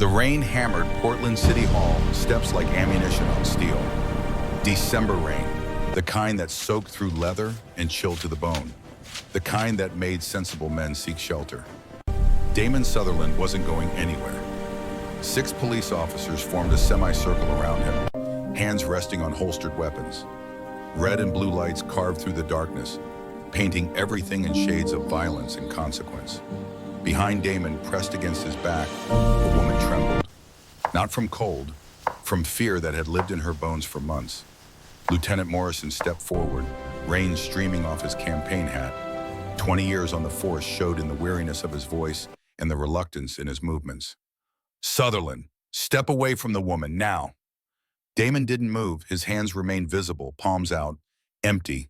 The rain hammered Portland City Hall, steps like ammunition on steel. December rain, the kind that soaked through leather and chilled to the bone. The kind that made sensible men seek shelter. Damon Sutherland wasn't going anywhere. 6 police officers formed a semicircle around him, hands resting on holstered weapons. Red and blue lights carved through the darkness, painting everything in shades of violence and consequence. Behind Damon, pressed against his back, a woman trembled. Not from cold, from fear that had lived in her bones for months. Lieutenant Morrison stepped forward, rain streaming off his campaign hat. 20 years on the force showed in the weariness of his voice and the reluctance in his movements. "Sutherland, step away from the woman, now." Damon didn't move, his hands remained visible, palms out, empty.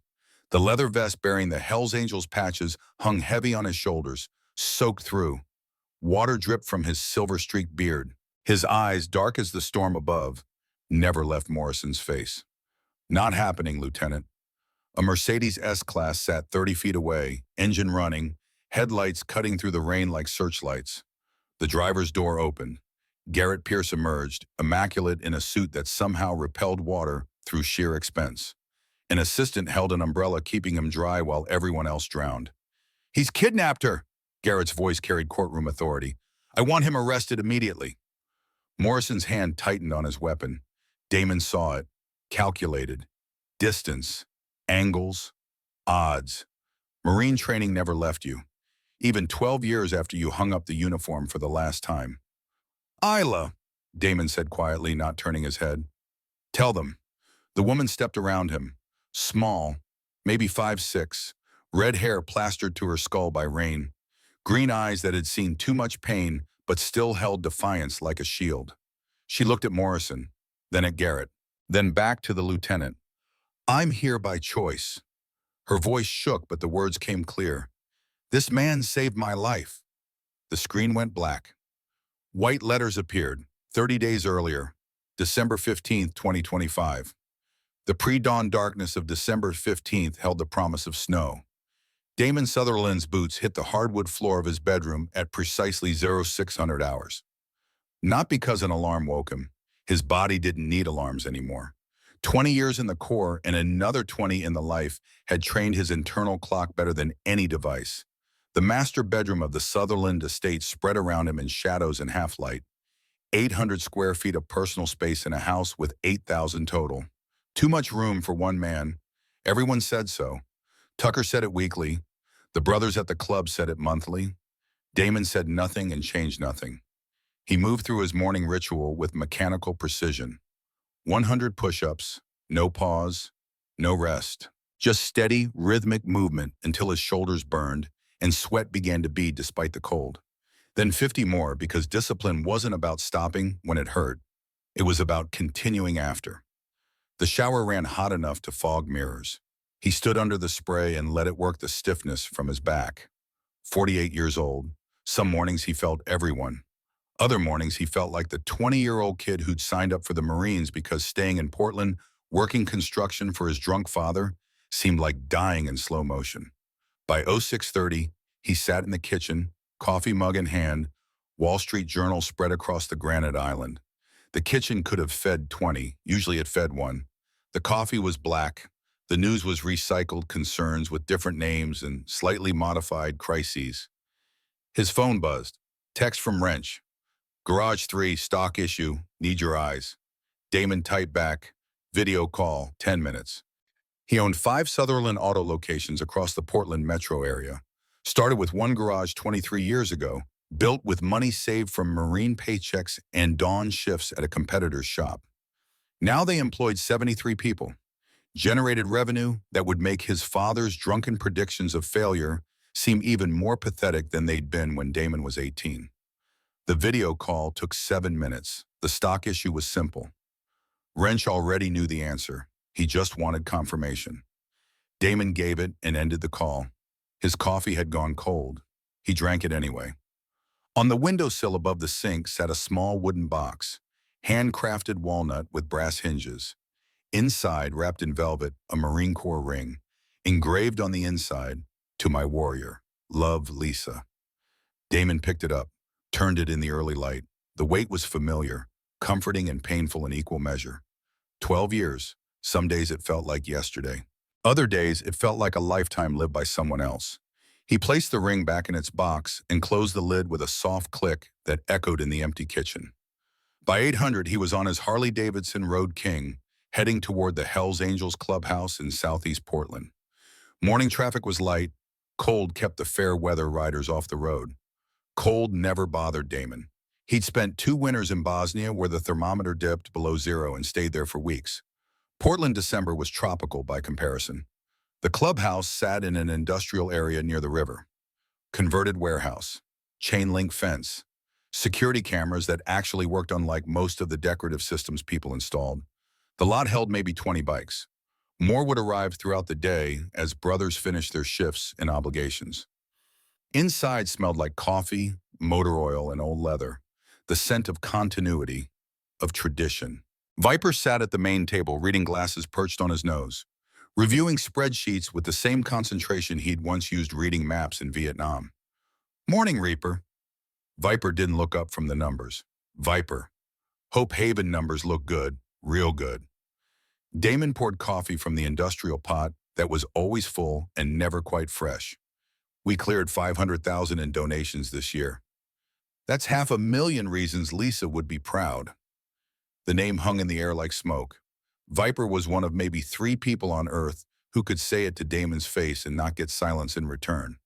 The leather vest bearing the Hells Angels patches hung heavy on his shoulders, soaked through. Water dripped from his silver-streaked beard. His eyes, dark as the storm above, never left Morrison's face. "Not happening, Lieutenant." A Mercedes S-Class sat 30 feet away, engine running, headlights cutting through the rain like searchlights. The driver's door opened. Garrett Pierce emerged, immaculate in a suit that somehow repelled water through sheer expense. An assistant held an umbrella, keeping him dry while everyone else drowned. "He's kidnapped her!" Garrett's voice carried courtroom authority. "I want him arrested immediately." Morrison's hand tightened on his weapon. Damon saw it, calculated. Distance, angles, odds. Marine training never left you, even 12 years after you hung up the uniform for the last time. "Isla," Damon said quietly, not turning his head. "Tell them." The woman stepped around him, small, maybe 5'6", red hair plastered to her skull by rain. Green eyes that had seen too much pain but still held defiance like a shield. She looked at Morrison, then at Garrett, then back to the lieutenant. "I'm here by choice." Her voice shook, but the words came clear. "This man saved my life." The screen went black. White letters appeared, 30 days earlier, December 15th, 2025. The pre-dawn darkness of December 15th held the promise of snow. Damon Sutherland's boots hit the hardwood floor of his bedroom at precisely 0600 hours. Not because an alarm woke him. His body didn't need alarms anymore. 20 years in the Corps and another 20 in the life had trained his internal clock better than any device. The master bedroom of the Sutherland estate spread around him in shadows and half-light. 800 square feet of personal space in a house with 8,000 total. Too much room for one man. Everyone said so. Tucker said it weekly. The brothers at the club said it monthly. Damon said nothing and changed nothing. He moved through his morning ritual with mechanical precision. 100 push-ups, no pause, no rest. Just steady, rhythmic movement until his shoulders burned and sweat began to bead despite the cold. Then 50 more, because discipline wasn't about stopping when it hurt. It was about continuing after. The shower ran hot enough to fog mirrors. He stood under the spray and let it work the stiffness from his back. 48 years old. Some mornings he felt everyone. Other mornings he felt like the 20-year-old kid who'd signed up for the Marines because staying in Portland, working construction for his drunk father, seemed like dying in slow motion. By 0630, he sat in the kitchen, coffee mug in hand, Wall Street Journal spread across the granite island. The kitchen could have fed 20, usually it fed one. The coffee was black. The news was recycled concerns with different names and slightly modified crises. His phone buzzed. Text from Wrench. "Garage 3, stock issue, need your eyes." Damon typed back, "Video call, 10 minutes." He owned 5 Sutherland auto locations across the Portland metro area. Started with one garage 23 years ago, built with money saved from Marine paychecks and dawn shifts at a competitor's shop. Now they employed 73 people. Generated revenue that would make his father's drunken predictions of failure seem even more pathetic than they'd been when Damon was 18. The video call took 7 minutes. The stock issue was simple. Wrench already knew the answer. He just wanted confirmation. Damon gave it and ended the call. His coffee had gone cold. He drank it anyway. On the windowsill above the sink sat a small wooden box, handcrafted walnut with brass hinges. Inside, wrapped in velvet, a Marine Corps ring, engraved on the inside, "To my warrior, love, Lisa." Damon picked it up, turned it in the early light. The weight was familiar, comforting and painful in equal measure. 12 years. Some days it felt like yesterday. Other days it felt like a lifetime lived by someone else. He placed the ring back in its box and closed the lid with a soft click that echoed in the empty kitchen. By 800, he was on his Harley-Davidson Road King, heading toward the Hells Angels clubhouse in southeast Portland. Morning traffic was light. Cold kept the fair weather riders off the road. Cold never bothered Damon. He'd spent 2 winters in Bosnia where the thermometer dipped below zero and stayed there for weeks. Portland December was tropical by comparison. The clubhouse sat in an industrial area near the river. Converted warehouse, chain-link fence, security cameras that actually worked unlike most of the decorative systems people installed. The lot held maybe 20 bikes. More would arrive throughout the day as brothers finished their shifts and obligations. Inside smelled like coffee, motor oil, and old leather, the scent of continuity, of tradition. Viper sat at the main table, reading glasses perched on his nose, reviewing spreadsheets with the same concentration he'd once used reading maps in Vietnam. Morning, Reaper. Viper didn't look up from the numbers. Viper. Hope Haven numbers look good, real good. Damon poured coffee from the industrial pot that was always full and never quite fresh. We cleared $500,000 in donations this year. That's 500,000 reasons Lisa would be proud. The name hung in the air like smoke. Viper was one of maybe 3 people on Earth who could say it to Damon's face and not get silence in return.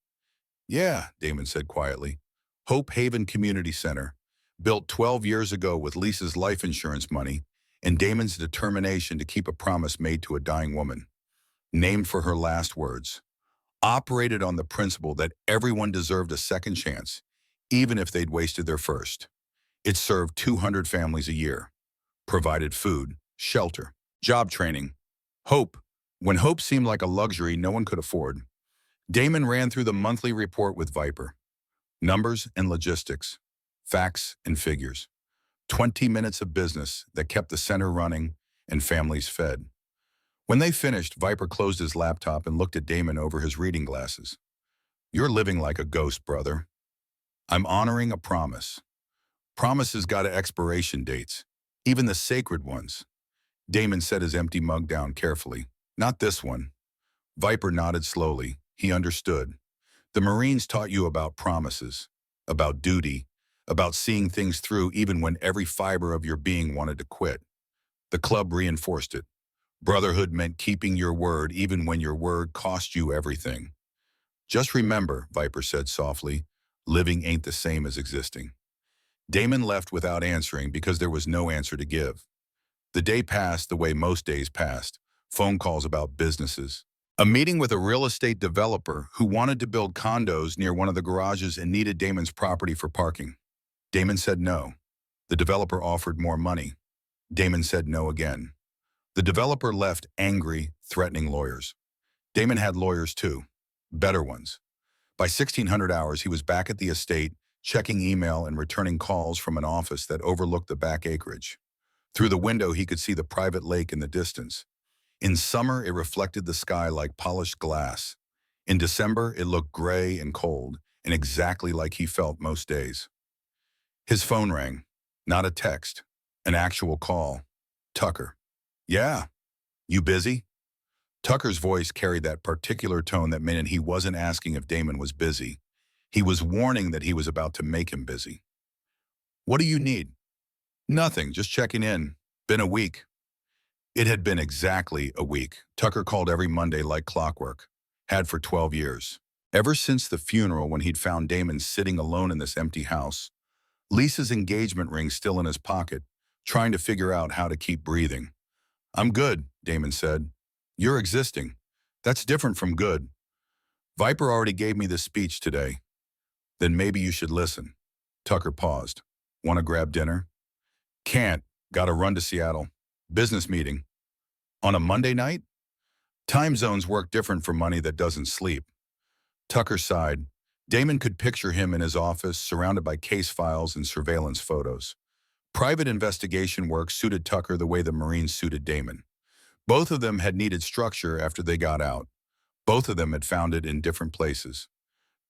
Yeah, Damon said quietly. Hope Haven Community Center, built 12 years ago with Lisa's life insurance money and Damon's determination to keep a promise made to a dying woman. Named for her last words. Operated on the principle that everyone deserved a second chance, even if they'd wasted their first. It served 200 families a year. Provided food, shelter, job training. Hope, when hope seemed like a luxury no one could afford. Damon ran through the monthly report with Viper. Numbers and logistics, facts and figures. 20 minutes of business that kept the center running and families fed. When they finished, Viper closed his laptop and looked at Damon over his reading glasses. You're living like a ghost, brother. I'm honoring a promise. Promises got expiration dates, even the sacred ones. Damon set his empty mug down carefully. Not this one. Viper nodded slowly. He understood. The Marines taught you about promises, about duty, about seeing things through even when every fiber of your being wanted to quit. The club reinforced it. Brotherhood meant keeping your word even when your word cost you everything. Just remember, Viper said softly, living ain't the same as existing. Damon left without answering because there was no answer to give. The day passed the way most days passed, phone calls about businesses. A meeting with a real estate developer who wanted to build condos near one of the garages and needed Damon's property for parking. Damon said no. The developer offered more money. Damon said no again. The developer left angry, threatening lawyers. Damon had lawyers too, better ones. By 1600 hours, he was back at the estate, checking email and returning calls from an office that overlooked the back acreage. Through the window, he could see the private lake in the distance. In summer, it reflected the sky like polished glass. In December, it looked gray and cold, and exactly like he felt most days. His phone rang. Not a text. An actual call. Tucker. Yeah. You busy? Tucker's voice carried that particular tone that meant he wasn't asking if Damon was busy. He was warning that he was about to make him busy. What do you need? Nothing, just checking in. Been a week. It had been exactly a week. Tucker called every Monday like clockwork. Had for 12 years. Ever since the funeral when he'd found Damon sitting alone in this empty house. Lisa's engagement ring still in his pocket, trying to figure out how to keep breathing. I'm good, Damon said. You're existing. That's different from good. Viper already gave me this speech today. Then maybe you should listen. Tucker paused. Want to grab dinner? Can't. Gotta run to Seattle. Business meeting. On a Monday night? Time zones work different for money that doesn't sleep. Tucker sighed. Damon could picture him in his office, surrounded by case files and surveillance photos. Private investigation work suited Tucker the way the Marines suited Damon. Both of them had needed structure after they got out. Both of them had found it in different places.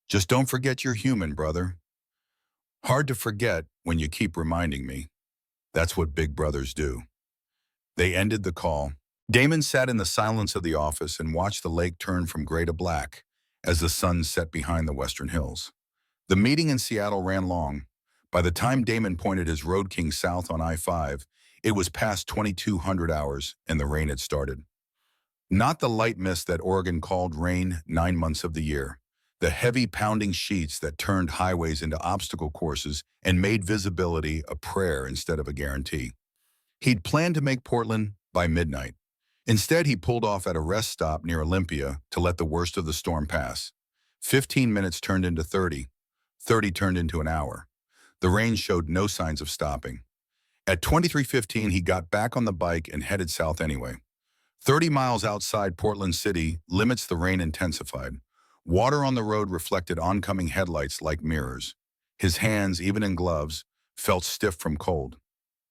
Just don't forget you're human, brother. Hard to forget when you keep reminding me. That's what big brothers do. They ended the call. Damon sat in the silence of the office and watched the lake turn from gray to black as the sun set behind the western hills. The meeting in Seattle ran long. By the time Damon pointed his Road King south on I-5, it was past 2200 hours and the rain had started. Not the light mist that Oregon called rain 9 months of the year. The heavy pounding sheets that turned highways into obstacle courses and made visibility a prayer instead of a guarantee. He'd planned to make Portland by midnight. Instead, he pulled off at a rest stop near Olympia to let the worst of the storm pass. 15 minutes turned into 30. 30 turned into an hour. The rain showed no signs of stopping. At 23:15, he got back on the bike and headed south anyway. 30 miles outside Portland City, limits the rain intensified. Water on the road reflected oncoming headlights like mirrors. His hands, even in gloves, felt stiff from cold.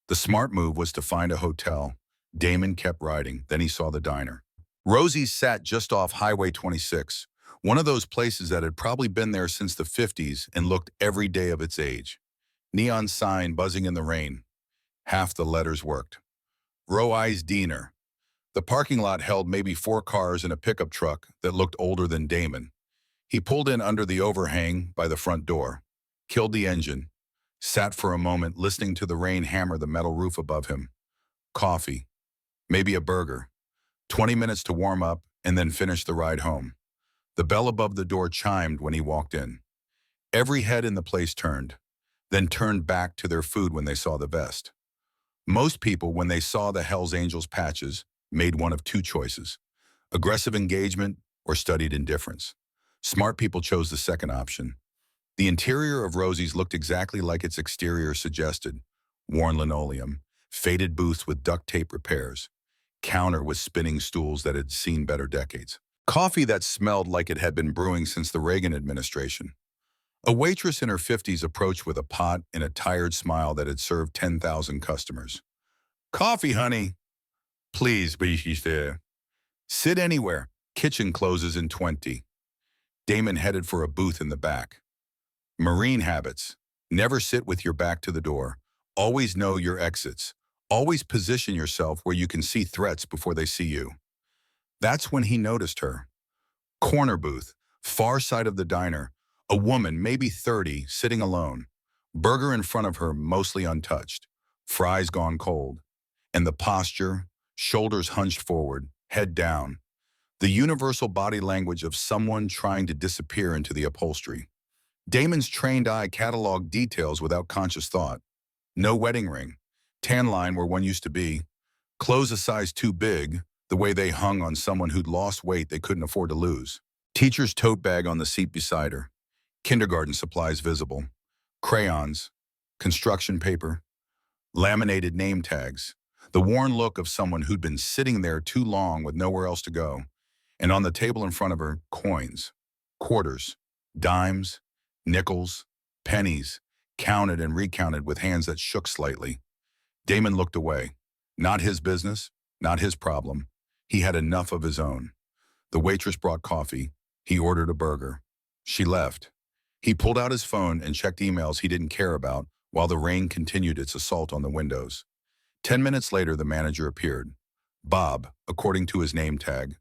The smart move was to find a hotel. Damon kept riding, then he saw the diner. Rosie's sat just off Highway 26, one of those places that had probably been there since the 50s and looked every day of its age. Neon sign buzzing in the rain. Half the letters worked. Roe's Diner. The parking lot held maybe 4 cars and a pickup truck that looked older than Damon. He pulled in under the overhang by the front door, killed the engine, sat for a moment listening to the rain hammer the metal roof above him. Coffee, maybe a burger. 20 minutes to warm up and then finish the ride home. The bell above the door chimed when he walked in. Every head in the place turned, then turned back to their food when they saw the vest. Most people, when they saw the Hells Angels patches, made one of 2 choices: aggressive engagement or studied indifference. Smart people chose the second option. The interior of Rosie's looked exactly like its exterior suggested: worn linoleum, faded booths with duct tape repairs, counter with spinning stools that had seen better decades, coffee that smelled like it had been brewing since the Reagan administration. A waitress in her 50s approached with a pot and a tired smile that had served 10,000 customers. "Coffee, honey." "Please, she's there." "Sit anywhere. Kitchen closes in 20. Damon headed for a booth in the back. Marine habits. Never sit with your back to the door. Always know your exits. Always position yourself where you can see threats before they see you. That's when he noticed her. Corner booth, far side of the diner. A woman, maybe 30, sitting alone. Burger in front of her, mostly untouched. Fries gone cold. And the posture, shoulders hunched forward, head down. The universal body language of someone trying to disappear into the upholstery. Damon's trained eye cataloged details without conscious thought. No wedding ring. Tan line where one used to be. Clothes a size too big, the way they hung on someone who'd lost weight they couldn't afford to lose. Teacher's tote bag on the seat beside her. Kindergarten supplies visible. Crayons. Construction paper. Laminated name tags. The worn look of someone who'd been sitting there too long with nowhere else to go. And on the table in front of her, coins. Quarters. Dimes. Nickels. Pennies. Counted and recounted with hands that shook slightly. Damon looked away. Not his business, not his problem. He had enough of his own. The waitress brought coffee. He ordered a burger. She left. He pulled out his phone and checked emails he didn't care about while the rain continued its assault on the windows. 10 minutes later, the manager appeared. Bob, according to his name tag.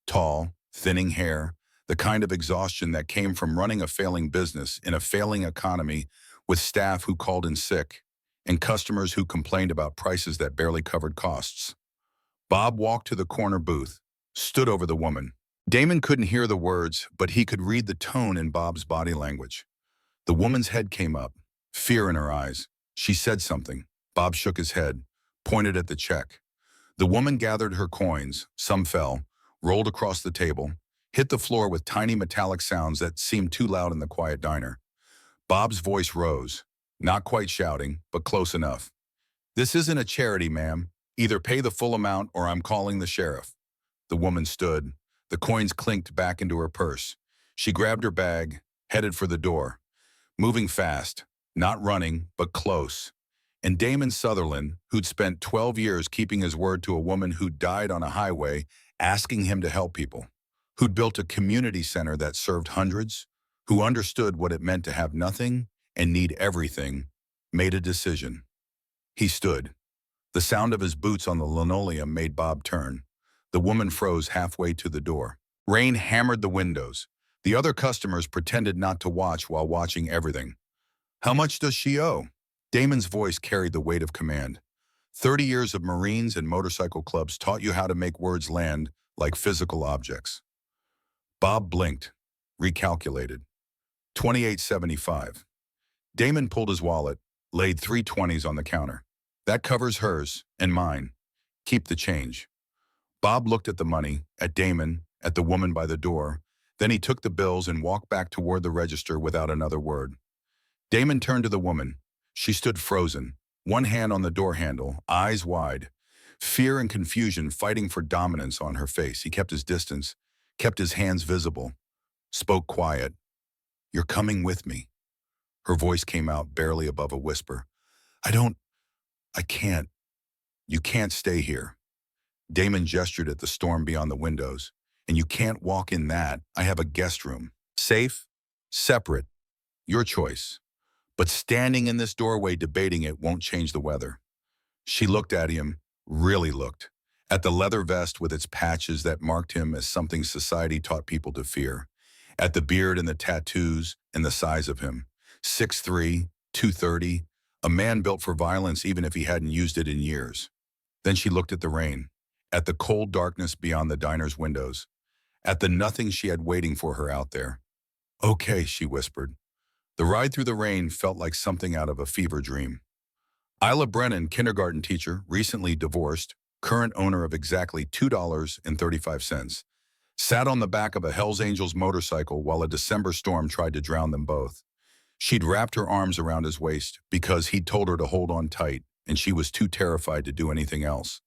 Tall, thinning hair, the kind of exhaustion that came from running a failing business in a failing economy with staff who called in sick and customers who complained about prices that barely covered costs. Bob walked to the corner booth, stood over the woman. Damon couldn't hear the words, but he could read the tone in Bob's body language. The woman's head came up, fear in her eyes. She said something. Bob shook his head, pointed at the check. The woman gathered her coins, some fell, rolled across the table, hit the floor with tiny metallic sounds that seemed too loud in the quiet diner. Bob's voice rose, not quite shouting, but close enough. "This isn't a charity, ma'am. Either pay the full amount or I'm calling the sheriff." The woman stood. The coins clinked back into her purse. She grabbed her bag, headed for the door, moving fast, not running, but close. And Damon Sutherland, who'd spent 12 years keeping his word to a woman who died on a highway, asking him to help people, who'd built a community center that served hundreds, who understood what it meant to have nothing and need everything, made a decision. He stood. The sound of his boots on the linoleum made Bob turn. The woman froze halfway to the door. Rain hammered the windows. The other customers pretended not to watch while watching everything. How much does she owe? Damon's voice carried the weight of command. 30 years of Marines and motorcycle clubs taught you how to make words land like physical objects. Bob blinked, recalculated. 28.75. Damon pulled his wallet, laid 3 20s on the counter. That covers hers and mine. Keep the change. Bob looked at the money, at Damon, at the woman by the door. Then he took the bills and walked back toward the register without another word. Damon turned to the woman. She stood frozen, one hand on the door handle, eyes wide. Fear and confusion fighting for dominance on her face. He kept his distance, kept his hands visible, spoke quiet. You're coming with me. Her voice came out barely above a whisper. I can't. You can't stay here. Damon gestured at the storm beyond the windows. And you can't walk in that. I have a guest room. Safe, separate, your choice. But standing in this doorway debating it won't change the weather. She looked at him, really looked, at the leather vest with its patches that marked him as something society taught people to fear, at the beard and the tattoos and the size of him. 6'3", 230, a man built for violence even if he hadn't used it in years. Then she looked at the rain, at the cold darkness beyond the diner's windows, at the nothing she had waiting for her out there. Okay, she whispered. The ride through the rain felt like something out of a fever dream. Isla Brennan, kindergarten teacher, recently divorced, current owner of exactly $2.35, sat on the back of a Hells Angels motorcycle while a December storm tried to drown them both. She'd wrapped her arms around his waist because he'd told her to hold on tight, and she was too terrified to do anything else.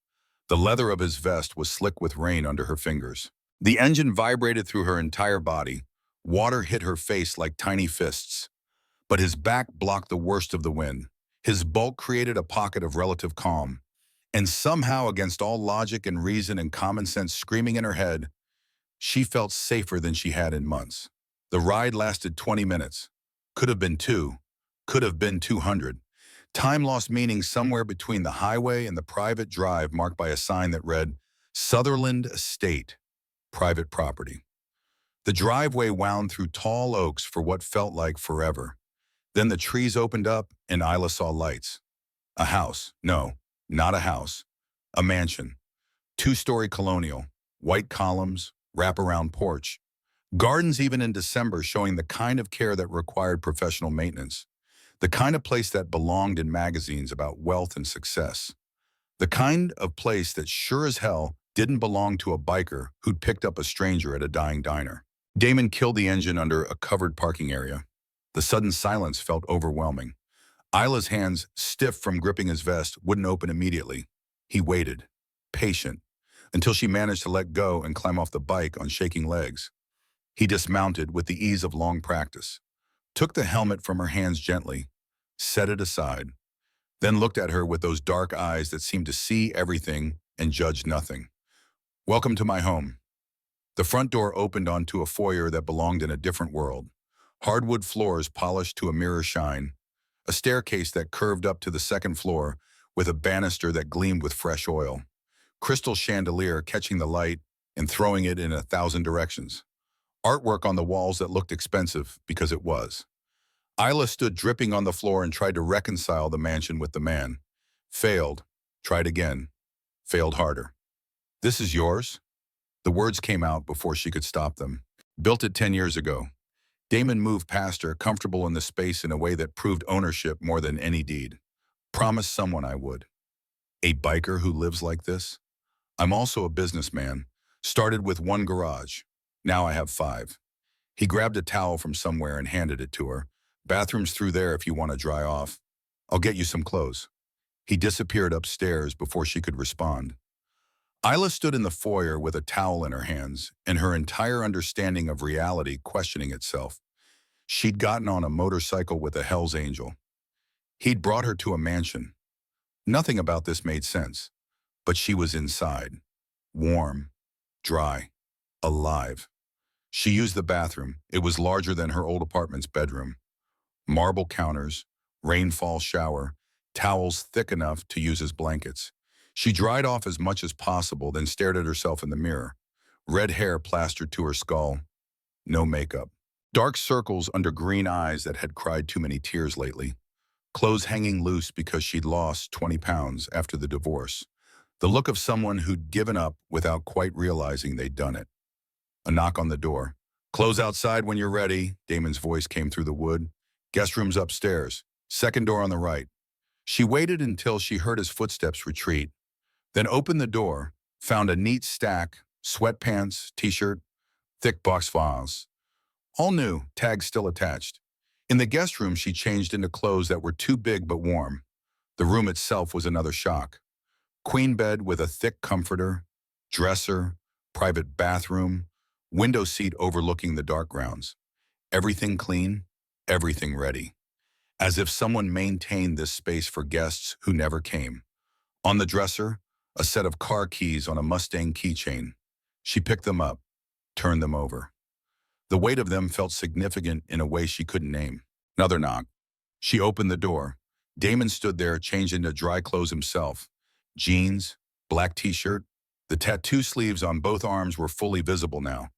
The leather of his vest was slick with rain under her fingers. The engine vibrated through her entire body. Water hit her face like tiny fists. But his back blocked the worst of the wind. His bulk created a pocket of relative calm. And somehow, against all logic and reason and common sense screaming in her head, she felt safer than she had in months. The ride lasted 20 minutes. Could have been 2. Could have been 200. Time lost meaning somewhere between the highway and the private drive marked by a sign that read, Sutherland Estate, private property. The driveway wound through tall oaks for what felt like forever. Then the trees opened up and Isla saw lights. A house. No, not a house. A mansion. 2-story colonial. White columns, wraparound porch. Gardens even in December showing the kind of care that required professional maintenance. The kind of place that belonged in magazines about wealth and success. The kind of place that sure as hell didn't belong to a biker who'd picked up a stranger at a dying diner. Damon killed the engine under a covered parking area. The sudden silence felt overwhelming. Isla's hands, stiff from gripping his vest, wouldn't open immediately. He waited, patient, until she managed to let go and climb off the bike on shaking legs. He dismounted with the ease of long practice, took the helmet from her hands gently, set it aside, then looked at her with those dark eyes that seemed to see everything and judge nothing. Welcome to my home. The front door opened onto a foyer that belonged in a different world. Hardwood floors polished to a mirror shine, a staircase that curved up to the second floor with a banister that gleamed with fresh oil, crystal chandelier catching the light and throwing it in 1,000 directions, artwork on the walls that looked expensive because it was. Isla stood dripping on the floor and tried to reconcile the mansion with the man. Failed, tried again, failed harder. This is yours? The words came out before she could stop them. Built it 10 years ago. Damon moved past her, comfortable in the space in a way that proved ownership more than any deed. Promised someone I would. A biker who lives like this? I'm also a businessman. Started with 1 garage. Now I have 5. He grabbed a towel from somewhere and handed it to her. Bathroom's through there if you want to dry off. I'll get you some clothes. He disappeared upstairs before she could respond. Isla stood in the foyer with a towel in her hands and her entire understanding of reality questioning itself. She'd gotten on a motorcycle with a Hells Angel. He'd brought her to a mansion. Nothing about this made sense, but she was inside. Warm, dry, alive. She used the bathroom. It was larger than her old apartment's bedroom. Marble counters, rainfall shower, towels thick enough to use as blankets. She dried off as much as possible, then stared at herself in the mirror. Red hair plastered to her skull, no makeup. Dark circles under green eyes that had cried too many tears lately. Clothes hanging loose because she'd lost 20 pounds after the divorce. The look of someone who'd given up without quite realizing they'd done it. A knock on the door. "Close outside when you're ready," Damon's voice came through the wood. "Guest room's upstairs. Second door on the right." She waited until she heard his footsteps retreat, then opened the door, found a neat stack, sweatpants, t-shirt, thick box files. All new, tags still attached. In the guest room, she changed into clothes that were too big but warm. The room itself was another shock. Queen bed with a thick comforter, dresser, private bathroom, window seat overlooking the dark grounds. Everything clean, everything ready. As if someone maintained this space for guests who never came. On the dresser, a set of car keys on a Mustang keychain. She picked them up, turned them over. The weight of them felt significant in a way she couldn't name. Another knock. She opened the door. Damon stood there, changed into dry clothes himself. Jeans, black t-shirt. The tattoo sleeves on both arms were fully visible now.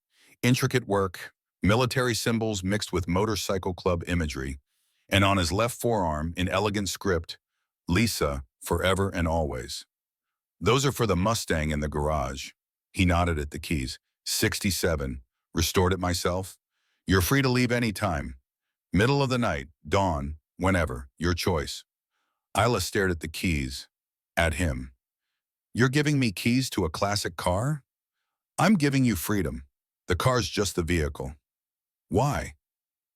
Intricate work, military symbols mixed with motorcycle club imagery. And on his left forearm, in elegant script, "Lisa, forever and always." "Those are for the Mustang in the garage." He nodded at the keys. 67. "Restored it myself. You're free to leave any time. Middle of the night, dawn, whenever, your choice." Isla stared at the keys, at him. "You're giving me keys to a classic car?" "I'm giving you freedom. The car's just the vehicle." "Why?"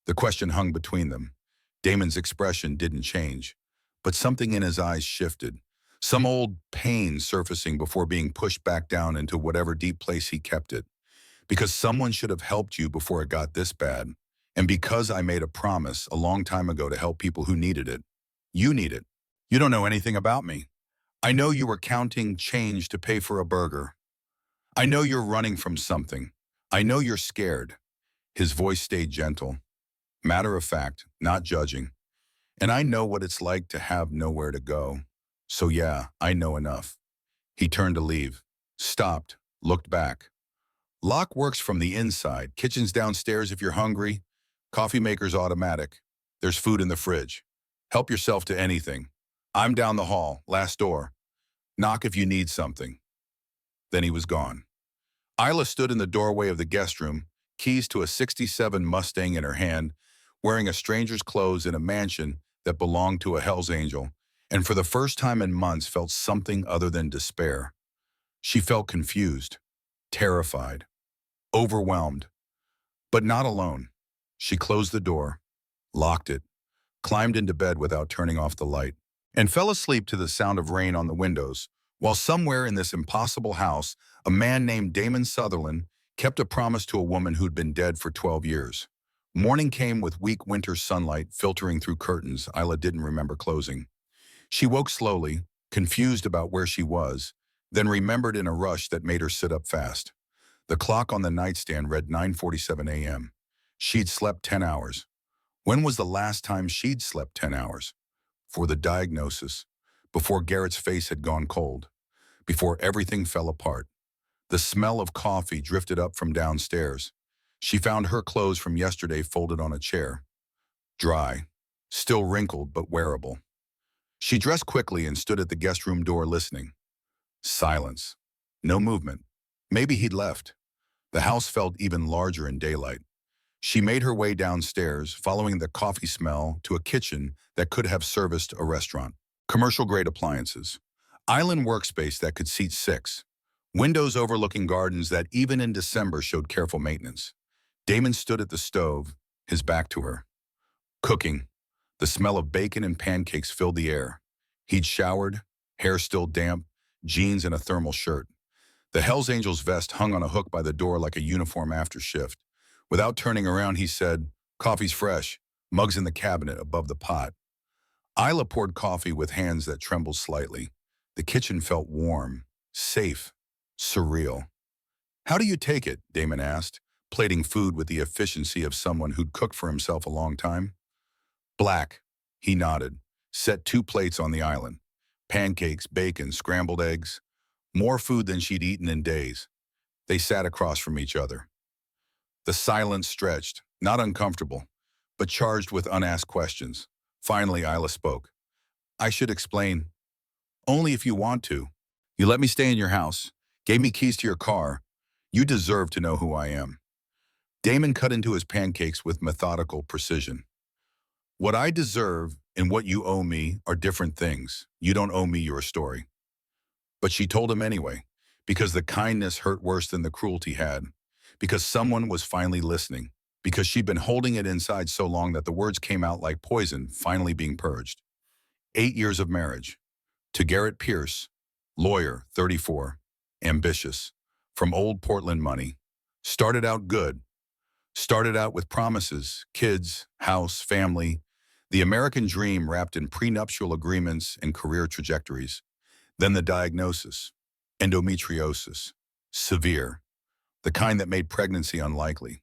The question hung between them. Damon's expression didn't change, but something in his eyes shifted. Some old pain surfacing before being pushed back down into whatever deep place he kept it. "Because someone should have helped you before it got this bad. And because I made a promise a long time ago to help people who needed it. You need it. You don't know anything about me. I know you were counting change to pay for a burger. I know you're running from something. I know you're scared." His voice stayed gentle, matter of fact, not judging. "And I know what it's like to have nowhere to go. So yeah, I know enough." He turned to leave, stopped, looked back. "Lock works from the inside. Kitchen's downstairs if you're hungry. Coffee maker's automatic. There's food in the fridge. Help yourself to anything. I'm down the hall, last door. Knock if you need something." Then he was gone. Isla stood in the doorway of the guest room, keys to a 67 Mustang in her hand, wearing a stranger's clothes in a mansion that belonged to a Hell's Angel, and for the first time in months felt something other than despair. She felt confused, terrified, overwhelmed, but not alone. She closed the door, locked it, climbed into bed without turning off the light, and fell asleep to the sound of rain on the windows, while somewhere in this impossible house, a man named Damon Sutherland kept a promise to a woman who'd been dead for 12 years. Morning came with weak winter sunlight filtering through curtains Isla didn't remember closing. She woke slowly, confused about where she was, then remembered in a rush that made her sit up fast. The clock on the nightstand read 9:47 a.m. She'd slept 10 hours. When was the last time she'd slept 10 hours? For the diagnosis, before Garrett's face had gone cold, before everything fell apart. The smell of coffee drifted up from downstairs. She found her clothes from yesterday folded on a chair. Dry, still wrinkled but wearable. She dressed quickly and stood at the guest room door listening. Silence. No movement. Maybe he'd left. The house felt even larger in daylight. She made her way downstairs, following the coffee smell to a kitchen that could have serviced a restaurant. Commercial-grade appliances. Island workspace that could seat 6. Windows overlooking gardens that even in December showed careful maintenance. Damon stood at the stove, his back to her. Cooking. The smell of bacon and pancakes filled the air. He'd showered, hair still damp, jeans and a thermal shirt. The Hells Angels vest hung on a hook by the door like a uniform after shift. Without turning around, he said, "Coffee's fresh, mugs in the cabinet above the pot." Isla poured coffee with hands that trembled slightly. The kitchen felt warm, safe, surreal. "How do you take it?" Damon asked, plating food with the efficiency of someone who'd cooked for himself a long time. Black. He nodded. Set 2 plates on the island. Pancakes, bacon, scrambled eggs. More food than she'd eaten in days. They sat across from each other. The silence stretched, not uncomfortable, but charged with unasked questions. Finally, Isla spoke. I should explain. Only if you want to. You let me stay in your house, gave me keys to your car. You deserve to know who I am. Damon cut into his pancakes with methodical precision. What I deserve and what you owe me are different things. You don't owe me your story. But she told him anyway, because the kindness hurt worse than the cruelty had, because someone was finally listening, because she'd been holding it inside so long that the words came out like poison finally being purged. 8 years of marriage. To Garrett Pierce, lawyer, 34, ambitious, from old Portland money. Started out good. Started out with promises, kids, house, family, the American dream wrapped in prenuptial agreements and career trajectories. Then the diagnosis, endometriosis, severe, the kind that made pregnancy unlikely.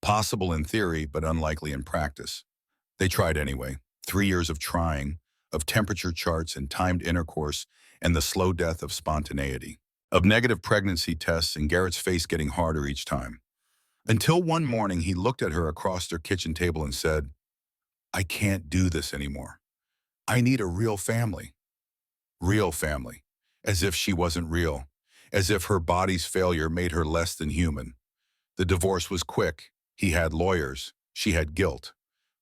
Possible in theory, but unlikely in practice. They tried anyway. 3 years of trying, of temperature charts and timed intercourse, and the slow death of spontaneity. Of negative pregnancy tests and Garrett's face getting harder each time. Until one morning he looked at her across their kitchen table and said, I can't do this anymore. I need a real family. Real family. As if she wasn't real. As if her body's failure made her less than human. The divorce was quick. He had lawyers. She had guilt.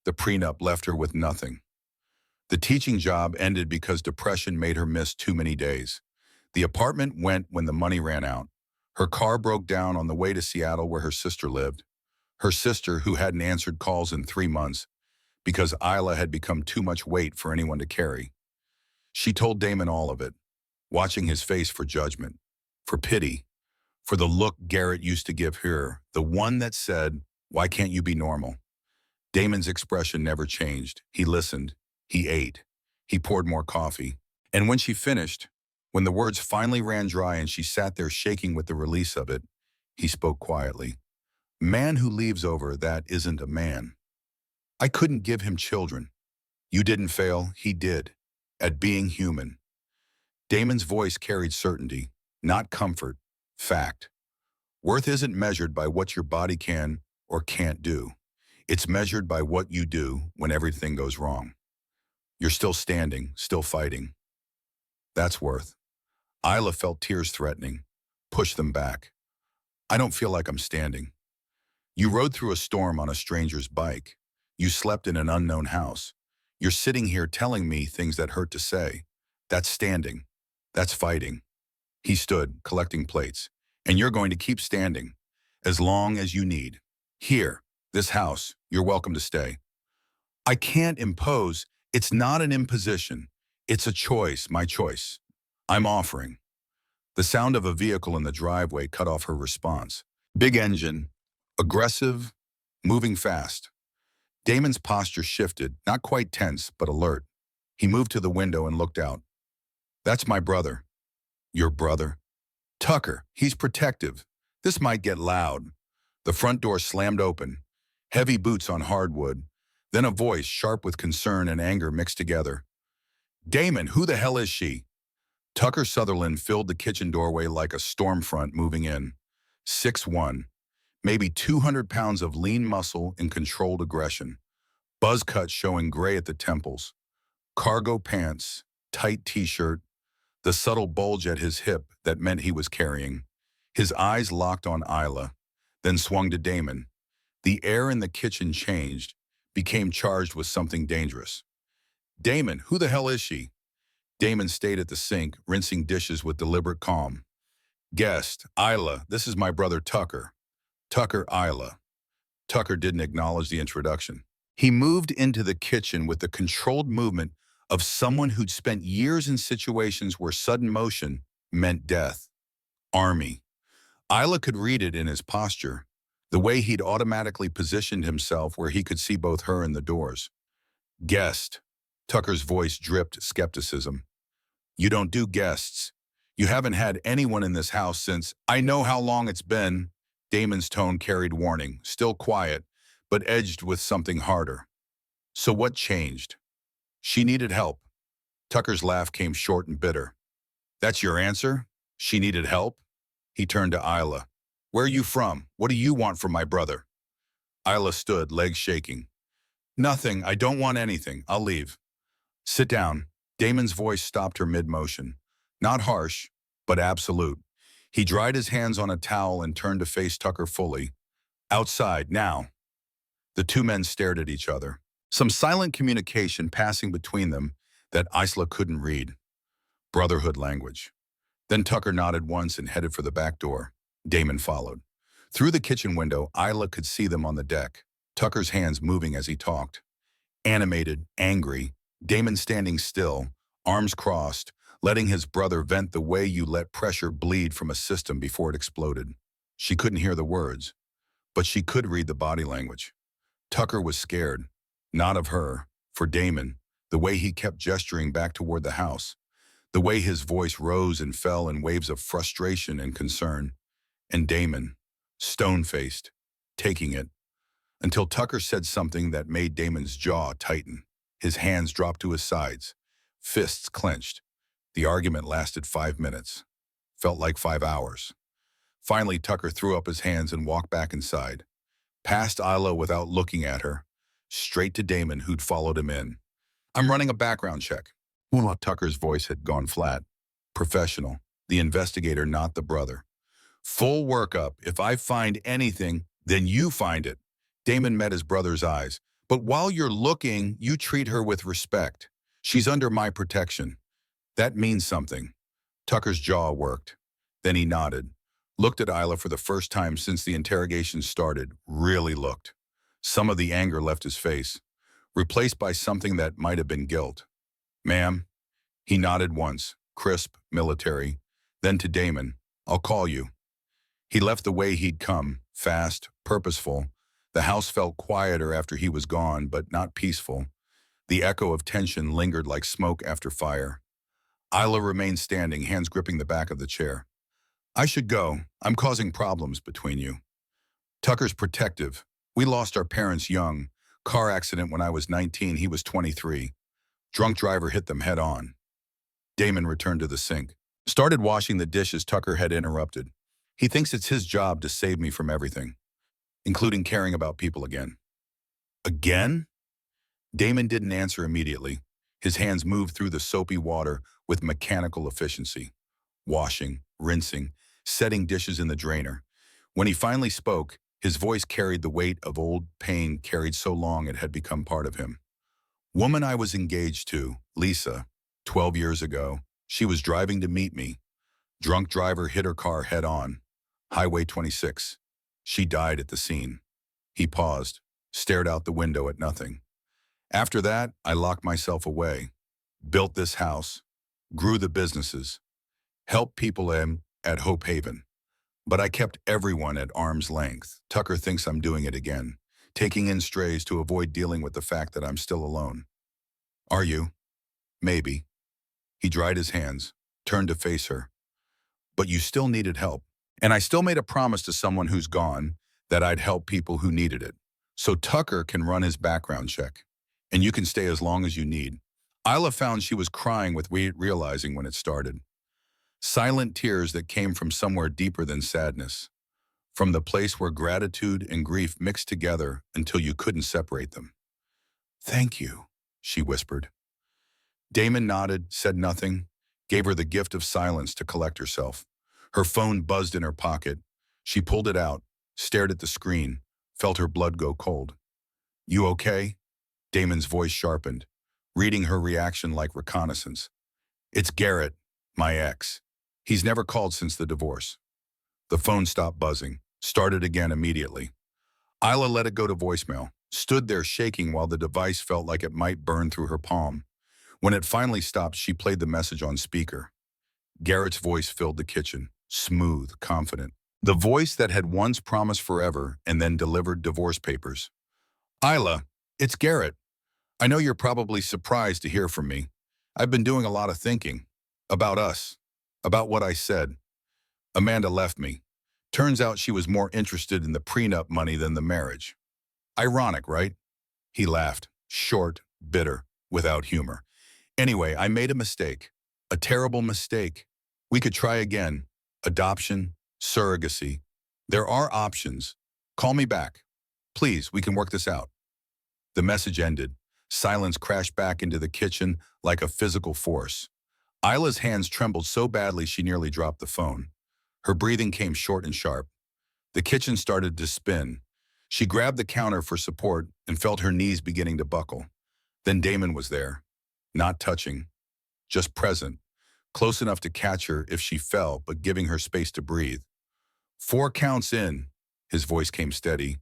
The prenup left her with nothing. The teaching job ended because depression made her miss too many days. The apartment went when the money ran out. Her car broke down on the way to Seattle where her sister lived. Her sister, who hadn't answered calls in 3 months because Isla had become too much weight for anyone to carry. She told Damon all of it, watching his face for judgment, for pity, for the look Garrett used to give her, the one that said, why can't you be normal? Damon's expression never changed. He listened. He ate. He poured more coffee. And when she finished, when the words finally ran dry and she sat there shaking with the release of it, he spoke quietly. Man who leaves over that isn't a man. I couldn't give him children. You didn't fail, he did. At being human. Damon's voice carried certainty, not comfort, fact. Worth isn't measured by what your body can or can't do. It's measured by what you do when everything goes wrong. You're still standing, still fighting. That's worth. Isla felt tears threatening. Push them back. I don't feel like I'm standing. You rode through a storm on a stranger's bike. You slept in an unknown house. You're sitting here telling me things that hurt to say. That's standing. That's fighting. He stood, collecting plates. And you're going to keep standing. As long as you need. Here, this house, you're welcome to stay. I can't impose. It's not an imposition. It's a choice, my choice. I'm offering. The sound of a vehicle in the driveway cut off her response. Big engine, aggressive, moving fast. Damon's posture shifted, not quite tense, but alert. He moved to the window and looked out. That's my brother. Your brother? Tucker, he's protective. This might get loud. The front door slammed open. Heavy boots on hardwood. Then a voice, sharp with concern and anger mixed together. Damon, who the hell is she? Tucker Sutherland filled the kitchen doorway like a storm front moving in. 6'1", maybe 200 pounds of lean muscle and controlled aggression. Buzz cut showing gray at the temples. Cargo pants, tight t-shirt, the subtle bulge at his hip that meant he was carrying. His eyes locked on Isla, then swung to Damon. The air in the kitchen changed, became charged with something dangerous. Damon, who the hell is she? Damon stayed at the sink, rinsing dishes with deliberate calm. Guest, Isla, this is my brother Tucker. Tucker, Isla. Tucker didn't acknowledge the introduction. He moved into the kitchen with the controlled movement of someone who'd spent years in situations where sudden motion meant death. Army. Isla could read it in his posture, the way he'd automatically positioned himself where he could see both her and the doors. Guest. Tucker's voice dripped skepticism. You don't do guests. You haven't had anyone in this house since. I know how long it's been. Damon's tone carried warning, still quiet, but edged with something harder. So what changed? She needed help. Tucker's laugh came short and bitter. That's your answer? She needed help? He turned to Isla. Where are you from? What do you want from my brother? Isla stood, legs shaking. Nothing. I don't want anything. I'll leave. Sit down. Damon's voice stopped her mid-motion. Not harsh, but absolute. He dried his hands on a towel and turned to face Tucker fully. Outside, now. The two men stared at each other. Some silent communication passing between them that Isla couldn't read. Brotherhood language. Then Tucker nodded once and headed for the back door. Damon followed. Through the kitchen window, Isla could see them on the deck, Tucker's hands moving as he talked. Animated, angry, Damon standing still, arms crossed, letting his brother vent the way you let pressure bleed from a system before it exploded. She couldn't hear the words, but she could read the body language. Tucker was scared, not of her, for Damon, the way he kept gesturing back toward the house, the way his voice rose and fell in waves of frustration and concern. And Damon, stone-faced, taking it, until Tucker said something that made Damon's jaw tighten. His hands dropped to his sides, fists clenched. The argument lasted 5 minutes. Felt like 5 hours. Finally, Tucker threw up his hands and walked back inside, past Isla without looking at her, straight to Damon, who'd followed him in. I'm running a background check. Tucker's voice had gone flat. Professional. The investigator, not the brother. Full workup. If I find anything, then you find it. Damon met his brother's eyes. But while you're looking, you treat her with respect. She's under my protection. That means something. Tucker's jaw worked. Then he nodded. Looked at Isla for the first time since the interrogation started. Really looked. Some of the anger left his face, replaced by something that might have been guilt. Ma'am? He nodded once, crisp, military. Then to Damon, I'll call you. He left the way he'd come, fast, purposeful. The house felt quieter after he was gone, but not peaceful. The echo of tension lingered like smoke after fire. Isla remained standing, hands gripping the back of the chair. I should go. I'm causing problems between you. Tucker's protective. We lost our parents young. Car accident when I was 19, he was 23. Drunk driver hit them head on. Damon returned to the sink. Started washing the dishes Tucker had interrupted. He thinks it's his job to save me from everything, including caring about people again. Again? Damon didn't answer immediately. His hands moved through the soapy water with mechanical efficiency. Washing, rinsing, setting dishes in the drainer. When he finally spoke, his voice carried the weight of old pain carried so long it had become part of him. Woman I was engaged to, Lisa, 12 years ago. She was driving to meet me. Drunk driver hit her car head on. Highway 26. She died at the scene. He paused, stared out the window at nothing. After that, I locked myself away. Built this house. Grew the businesses. Helped people at Hope Haven. But I kept everyone at arm's length. Tucker thinks I'm doing it again, taking in strays to avoid dealing with the fact that I'm still alone. Are you? Maybe. He dried his hands, turned to face her. But you still needed help. And I still made a promise to someone who's gone that I'd help people who needed it. So Tucker can run his background check. And you can stay as long as you need. Isla found she was crying with realizing when it started. Silent tears that came from somewhere deeper than sadness. From the place where gratitude and grief mixed together until you couldn't separate them. Thank you, she whispered. Damon nodded, said nothing, gave her the gift of silence to collect herself. Her phone buzzed in her pocket. She pulled it out, stared at the screen, felt her blood go cold. You okay? Damon's voice sharpened, reading her reaction like reconnaissance. It's Garrett, my ex. He's never called since the divorce. The phone stopped buzzing, started again immediately. Isla let it go to voicemail, stood there shaking while the device felt like it might burn through her palm. When it finally stopped, she played the message on speaker. Garrett's voice filled the kitchen, smooth, confident. The voice that had once promised forever and then delivered divorce papers. Isla, it's Garrett. I know you're probably surprised to hear from me. I've been doing a lot of thinking. About us. About what I said. Amanda left me. Turns out she was more interested in the prenup money than the marriage. Ironic, right? He laughed, short, bitter, without humor. Anyway, I made a mistake. A terrible mistake. We could try again. Adoption, surrogacy. There are options. Call me back. Please, we can work this out. The message ended. Silence crashed back into the kitchen like a physical force. Isla's hands trembled so badly she nearly dropped the phone. Her breathing came short and sharp. The kitchen started to spin. She grabbed the counter for support and felt her knees beginning to buckle. Then Damon was there, not touching, just present, close enough to catch her if she fell, but giving her space to breathe. 4 counts in, his voice came steady,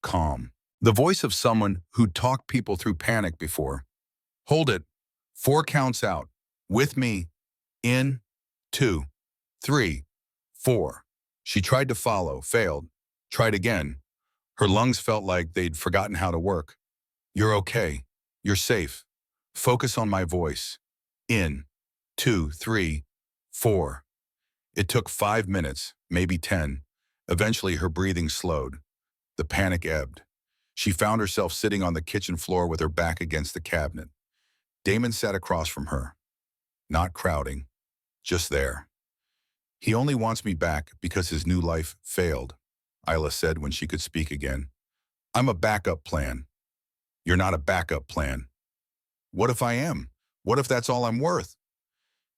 calm. The voice of someone who'd talked people through panic before. Hold it. 4 counts out. With me. In. 2. 3. 4. She tried to follow, failed. Tried again. Her lungs felt like they'd forgotten how to work. You're okay. You're safe. Focus on my voice. In. 2, 3, 4. It took 5 minutes, maybe 10. Eventually her breathing slowed. The panic ebbed. She found herself sitting on the kitchen floor with her back against the cabinet. Damon sat across from her. Not crowding. Just there. He only wants me back because his new life failed, Isla said when she could speak again. I'm a backup plan. You're not a backup plan. What if I am? What if that's all I'm worth?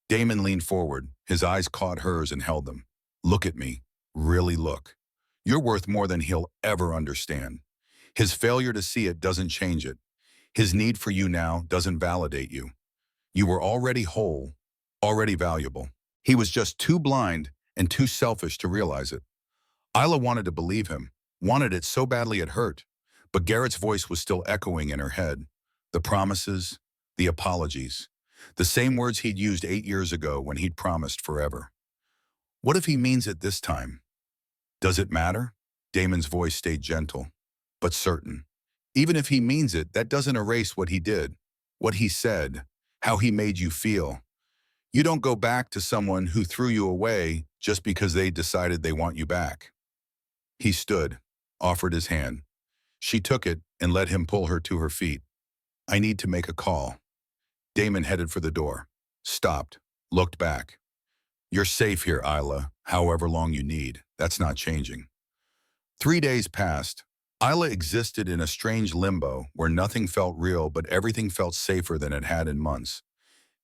Damon leaned forward. His eyes caught hers and held them. Look at me. Really look. You're worth more than he'll ever understand. His failure to see it doesn't change it. His need for you now doesn't validate you. You were already whole, already valuable. He was just too blind and too selfish to realize it. Isla wanted to believe him, wanted it so badly it hurt. But Garrett's voice was still echoing in her head. The promises, the apologies, the same words he'd used 8 years ago when he'd promised forever. What if he means it this time? Does it matter? Damon's voice stayed gentle, but certain. Even if he means it, that doesn't erase what he did, what he said, how he made you feel. You don't go back to someone who threw you away just because they decided they want you back. He stood, offered his hand. She took it and let him pull her to her feet. I need to make a call. Damon headed for the door, stopped, looked back. You're safe here, Isla, however long you need. That's not changing. 3 days passed. Isla existed in a strange limbo where nothing felt real but everything felt safer than it had in months.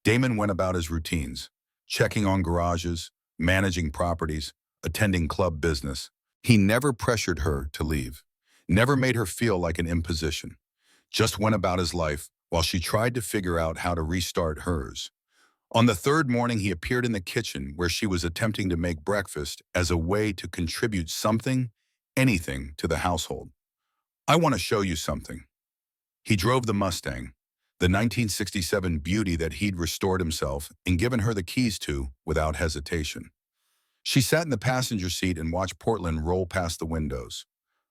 Damon went about his routines, checking on garages, managing properties, attending club business. He never pressured her to leave, never made her feel like an imposition, just went about his life while she tried to figure out how to restart hers. On the 3rd morning, he appeared in the kitchen where she was attempting to make breakfast as a way to contribute something, anything, to the household. I want to show you something. He drove the Mustang, the 1967 beauty that he'd restored himself and given her the keys to without hesitation. She sat in the passenger seat and watched Portland roll past the windows.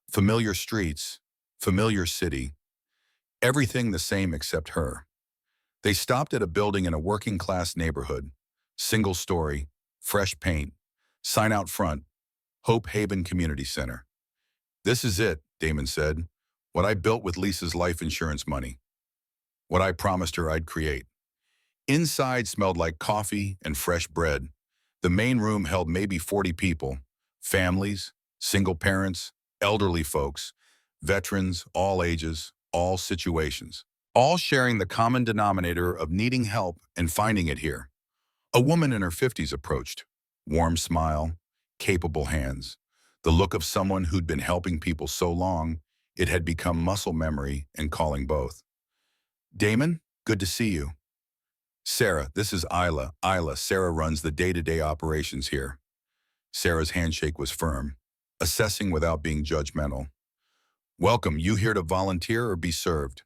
Familiar streets, familiar city, everything the same except her. They stopped at a building in a working-class neighborhood, single story, fresh paint, sign out front, Hope Haven Community Center. This is it, Damon said, what I built with Lisa's life insurance money, what I promised her I'd create. Inside smelled like coffee and fresh bread. The main room held maybe 40 people, families, single parents, elderly folks, veterans, all ages, all situations, all sharing the common denominator of needing help and finding it here. A woman in her 50s approached, warm smile, capable hands, the look of someone who'd been helping people so long, it had become muscle memory and calling both. Damon, good to see you. Sarah, this is Isla. Sarah runs the day-to-day operations here. Sarah's handshake was firm, assessing without being judgmental. Welcome, you here to volunteer or be served?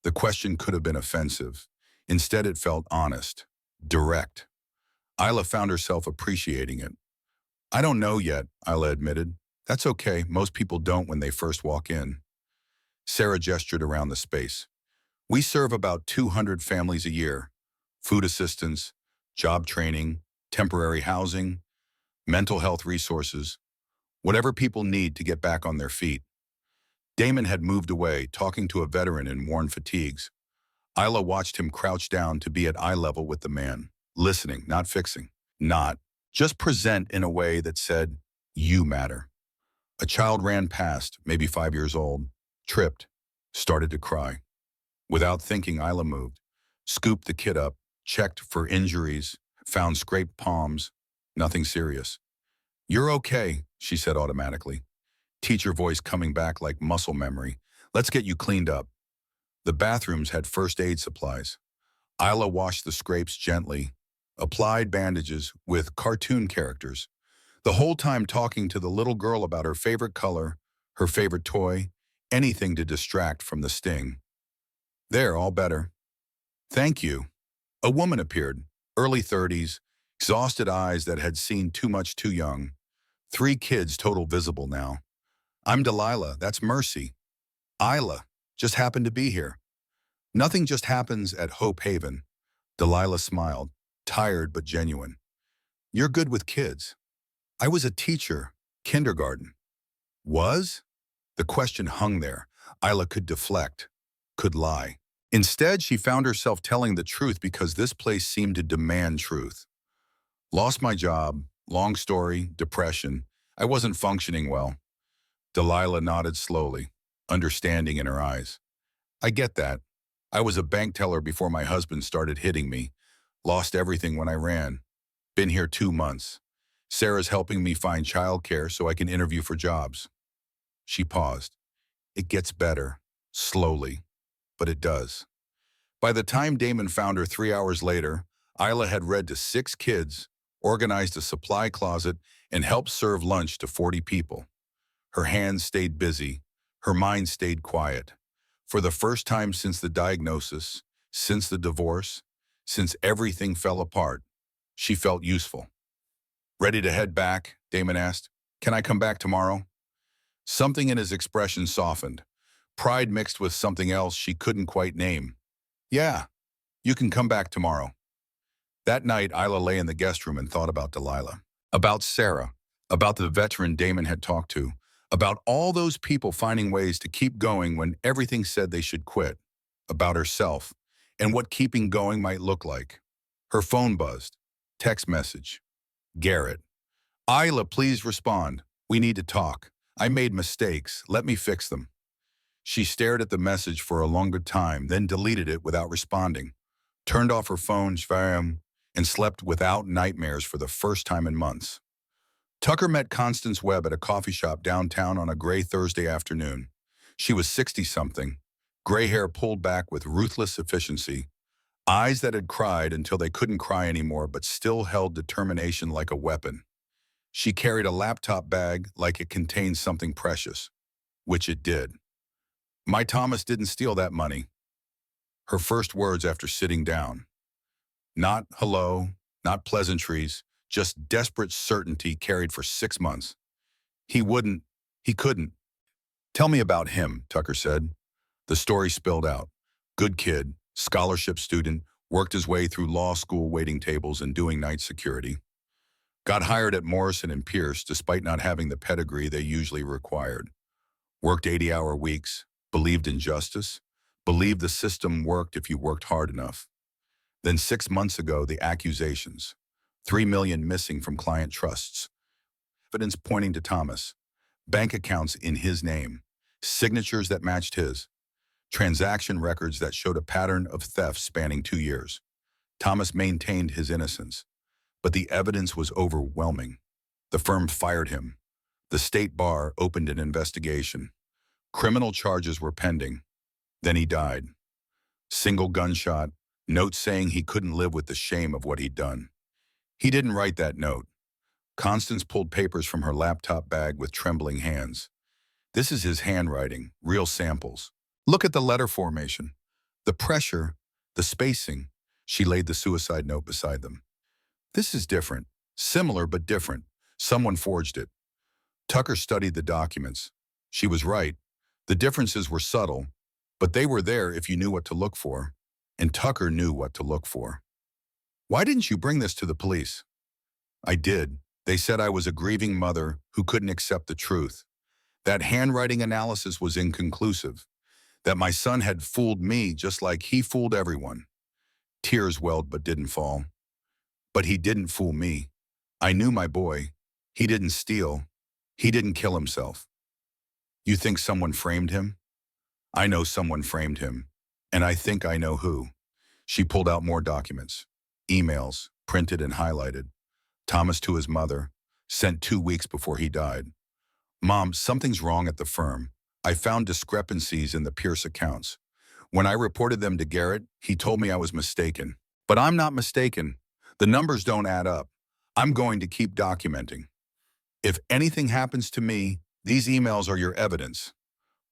The question could have been offensive. Instead, it felt honest, direct. Isla found herself appreciating it. I don't know yet, Isla admitted. That's okay, most people don't when they first walk in. Sarah gestured around the space. We serve about 200 families a year. Food assistance, job training, temporary housing, mental health resources, whatever people need to get back on their feet. Damon had moved away, talking to a veteran in worn fatigues. Isla watched him crouch down to be at eye level with the man, listening, not fixing. Not, just present in a way that said, "You matter." A child ran past, maybe 5 years old, tripped, started to cry. Without thinking, Isla moved, scooped the kid up, checked for injuries, found scraped palms, nothing serious. "You're okay," she said automatically. Teacher voice coming back like muscle memory. "Let's get you cleaned up." The bathrooms had first aid supplies. Isla washed the scrapes gently, applied bandages with cartoon characters, the whole time talking to the little girl about her favorite color, her favorite toy, anything to distract from the sting. "There, all better." "Thank you." A woman appeared, early 30s, exhausted eyes that had seen too much too young. 3 kids total visible now. "I'm Delilah, that's Mercy." "Isla, just happened to be here." "Nothing just happens at Hope Haven." Delilah smiled, tired but genuine. "You're good with kids." "I was a teacher, kindergarten." "Was?" The question hung there. Isla could deflect, could lie. Instead, she found herself telling the truth because this place seemed to demand truth. "Lost my job, long story, depression. I wasn't functioning well." Delilah nodded slowly, understanding in her eyes. "I get that. I was a bank teller before my husband started hitting me. Lost everything when I ran. Been here 2 months. Sarah's helping me find childcare so I can interview for jobs." She paused. "It gets better, slowly, but it does." By the time Damon found her 3 hours later, Isla had read to 6 kids, organized a supply closet, and helped serve lunch to 40 people. Her hands stayed busy. Her mind stayed quiet. For the first time since the diagnosis, since the divorce, since everything fell apart, she felt useful. "Ready to head back?" Damon asked. "Can I come back tomorrow?" Something in his expression softened, pride mixed with something else she couldn't quite name. "Yeah, you can come back tomorrow." That night, Isla lay in the guest room and thought about Delilah, about Sarah, about the veteran Damon had talked to, about all those people finding ways to keep going when everything said they should quit, about herself, and what keeping going might look like. Her phone buzzed. Text message. "Garrett. Isla, please respond. We need to talk. I made mistakes. Let me fix them." She stared at the message for a longer time, then deleted it without responding, turned off her phone, and slept without nightmares for the first time in months. Tucker met Constance Webb at a coffee shop downtown on a gray Thursday afternoon. She was 60-something, gray hair pulled back with ruthless efficiency, eyes that had cried until they couldn't cry anymore but still held determination like a weapon. She carried a laptop bag like it contained something precious, which it did. "My Thomas didn't steal that money." Her first words after sitting down. Not hello, not pleasantries, just desperate certainty carried for 6 months. He wouldn't, he couldn't. "Tell me about him," Tucker said. The story spilled out. Good kid, scholarship student, worked his way through law school waiting tables and doing night security. Got hired at Morrison and Pierce despite not having the pedigree they usually required. Worked 80-hour weeks, believed in justice, believed the system worked if you worked hard enough. Then 6 months ago, the accusations. 3 million missing from client trusts. Evidence pointing to Thomas. Bank accounts in his name. Signatures that matched his. Transaction records that showed a pattern of theft spanning 2 years. Thomas maintained his innocence, but the evidence was overwhelming. The firm fired him. The state bar opened an investigation. Criminal charges were pending. Then he died. Single gunshot, note saying he couldn't live with the shame of what he'd done. He didn't write that note. Constance pulled papers from her laptop bag with trembling hands. "This is his handwriting, real samples. Look at the letter formation. The pressure, the spacing." She laid the suicide note beside them. "This is different. Similar but different. Someone forged it." Tucker studied the documents. She was right. The differences were subtle, but they were there if you knew what to look for. And Tucker knew what to look for. "Why didn't you bring this to the police?" "I did. They said I was a grieving mother who couldn't accept the truth. That handwriting analysis was inconclusive, that my son had fooled me just like he fooled everyone. Tears welled but didn't fall. But he didn't fool me. I knew my boy. He didn't steal. He didn't kill himself. You think someone framed him? I know someone framed him, and I think I know who. She pulled out more documents, emails, printed and highlighted. Thomas to his mother, sent 2 weeks before he died. Mom, something's wrong at the firm. I found discrepancies in the Pierce accounts. When I reported them to Garrett, he told me I was mistaken. But I'm not mistaken. The numbers don't add up. I'm going to keep documenting. If anything happens to me, these emails are your evidence.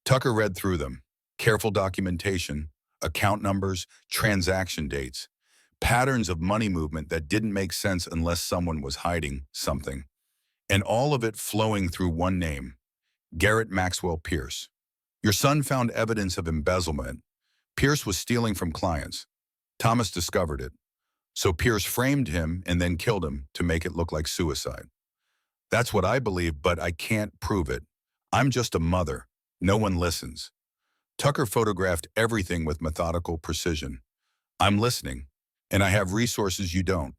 Tucker read through them. Careful documentation, account numbers, transaction dates, patterns of money movement that didn't make sense unless someone was hiding something. And all of it flowing through one name, Garrett Maxwell Pierce. Your son found evidence of embezzlement. Pierce was stealing from clients. Thomas discovered it. So Pierce framed him and then killed him to make it look like suicide. That's what I believe, but I can't prove it. I'm just a mother. No one listens. Tucker photographed everything with methodical precision. I'm listening, and I have resources you don't.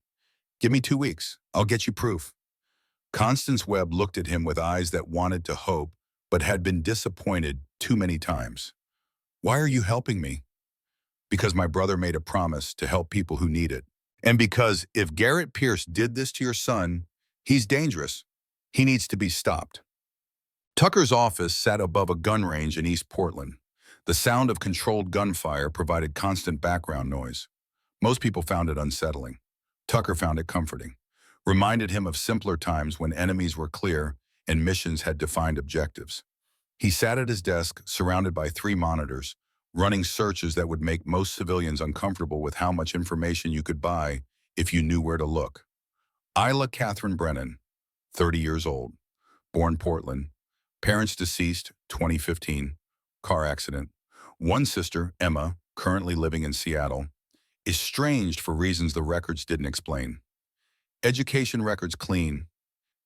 Give me 2 weeks. I'll get you proof. Constance Webb looked at him with eyes that wanted to hope, but had been disappointed too many times. Why are you helping me? Because my brother made a promise to help people who need it. And because if Garrett Pierce did this to your son, he's dangerous. He needs to be stopped. Tucker's office sat above a gun range in East Portland. The sound of controlled gunfire provided constant background noise. Most people found it unsettling. Tucker found it comforting. Reminded him of simpler times when enemies were clear and missions had defined objectives. He sat at his desk, surrounded by 3 monitors, running searches that would make most civilians uncomfortable with how much information you could buy if you knew where to look. Isla Catherine Brennan, 30 years old, born Portland, parents deceased, 2015, car accident. One sister, Emma, currently living in Seattle, estranged for reasons the records didn't explain. Education records clean,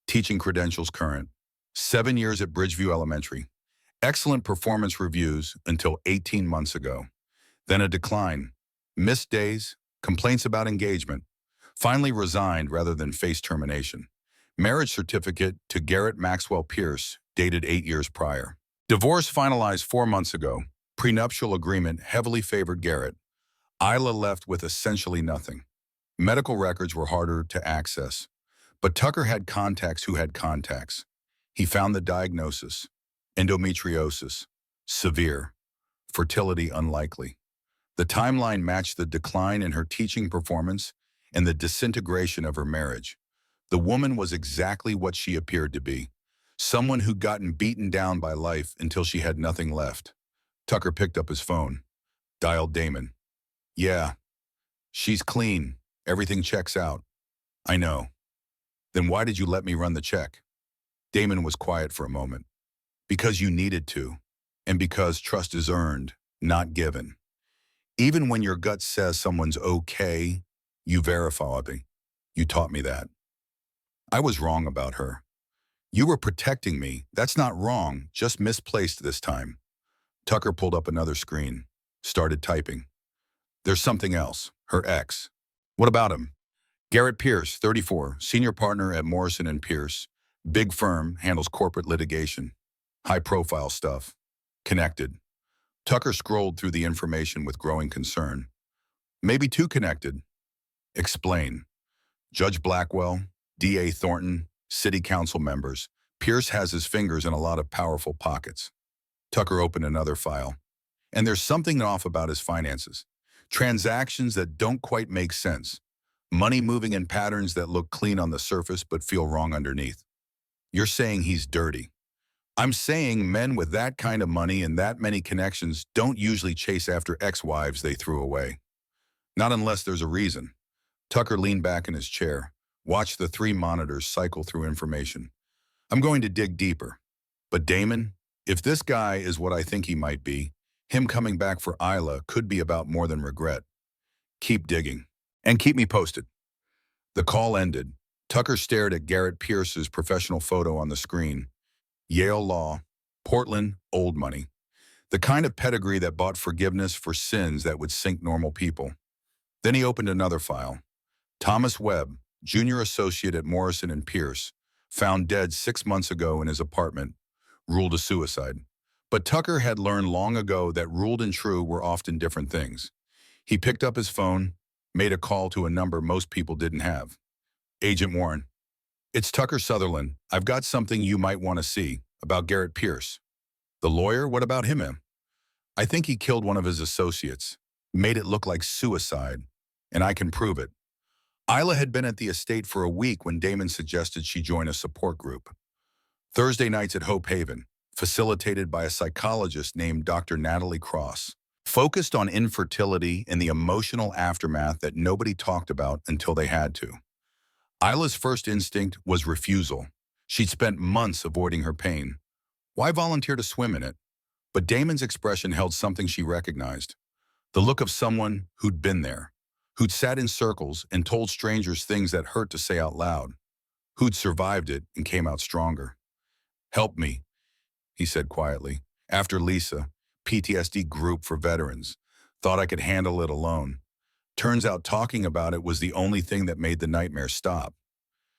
teaching credentials current, 7 years at Bridgeview Elementary. Excellent performance reviews until 18 months ago. Then a decline, missed days, complaints about engagement, finally resigned rather than face termination. Marriage certificate to Garrett Maxwell Pierce, dated 8 years prior. Divorce finalized 4 months ago. Prenuptial agreement heavily favored Garrett. Isla left with essentially nothing. Medical records were harder to access, but Tucker had contacts who had contacts. He found the diagnosis: endometriosis, severe, fertility unlikely. The timeline matched the decline in her teaching performance and the disintegration of her marriage. The woman was exactly what she appeared to be, someone who'd gotten beaten down by life until she had nothing left. Tucker picked up his phone, dialed Damon. Yeah, she's clean. Everything checks out. I know. Then why did you let me run the check? Damon was quiet for a moment. Because you needed to, and because trust is earned, not given. Even when your gut says someone's okay, you verify it. You taught me that. I was wrong about her. You were protecting me. That's not wrong, just misplaced this time. Tucker pulled up another screen, started typing. There's something else, her ex. What about him? Garrett Pierce, 34, senior partner at Morrison and Pierce. Big firm, handles corporate litigation. High-profile stuff. Connected. Tucker scrolled through the information with growing concern. Maybe too connected. Explain. Judge Blackwell, D.A. Thornton, city council members. Pierce has his fingers in a lot of powerful pockets. Tucker opened another file. And there's something off about his finances. Transactions that don't quite make sense. Money moving in patterns that look clean on the surface but feel wrong underneath. You're saying he's dirty. I'm saying men with that kind of money and that many connections don't usually chase after ex-wives they threw away. Not unless there's a reason. Tucker leaned back in his chair, watched the 3 monitors cycle through information. I'm going to dig deeper. But Damon, if this guy is what I think he might be, him coming back for Isla could be about more than regret. Keep digging. And keep me posted. The call ended. Tucker stared at Garrett Pierce's professional photo on the screen. Yale Law, Portland, old money. The kind of pedigree that bought forgiveness for sins that would sink normal people. Then he opened another file. Thomas Webb, junior associate at Morrison and Pierce, found dead 6 months ago in his apartment, ruled a suicide. But Tucker had learned long ago that ruled and true were often different things. He picked up his phone, made a call to a number most people didn't have. Agent Warren. It's Tucker Sutherland. I've got something you might want to see about Garrett Pierce. The lawyer, what about him? I think he killed one of his associates, made it look like suicide, and I can prove it. Isla had been at the estate for a week when Damon suggested she join a support group. Thursday nights at Hope Haven, facilitated by a psychologist named Dr. Natalie Cross, focused on infertility and the emotional aftermath that nobody talked about until they had to. Isla's first instinct was refusal. She'd spent months avoiding her pain. Why volunteer to swim in it? But Damon's expression held something she recognized. The look of someone who'd been there, who'd sat in circles and told strangers things that hurt to say out loud, who'd survived it and came out stronger. Help me, he said quietly. After Lisa, PTSD group for veterans, thought I could handle it alone. Turns out talking about it was the only thing that made the nightmare stop.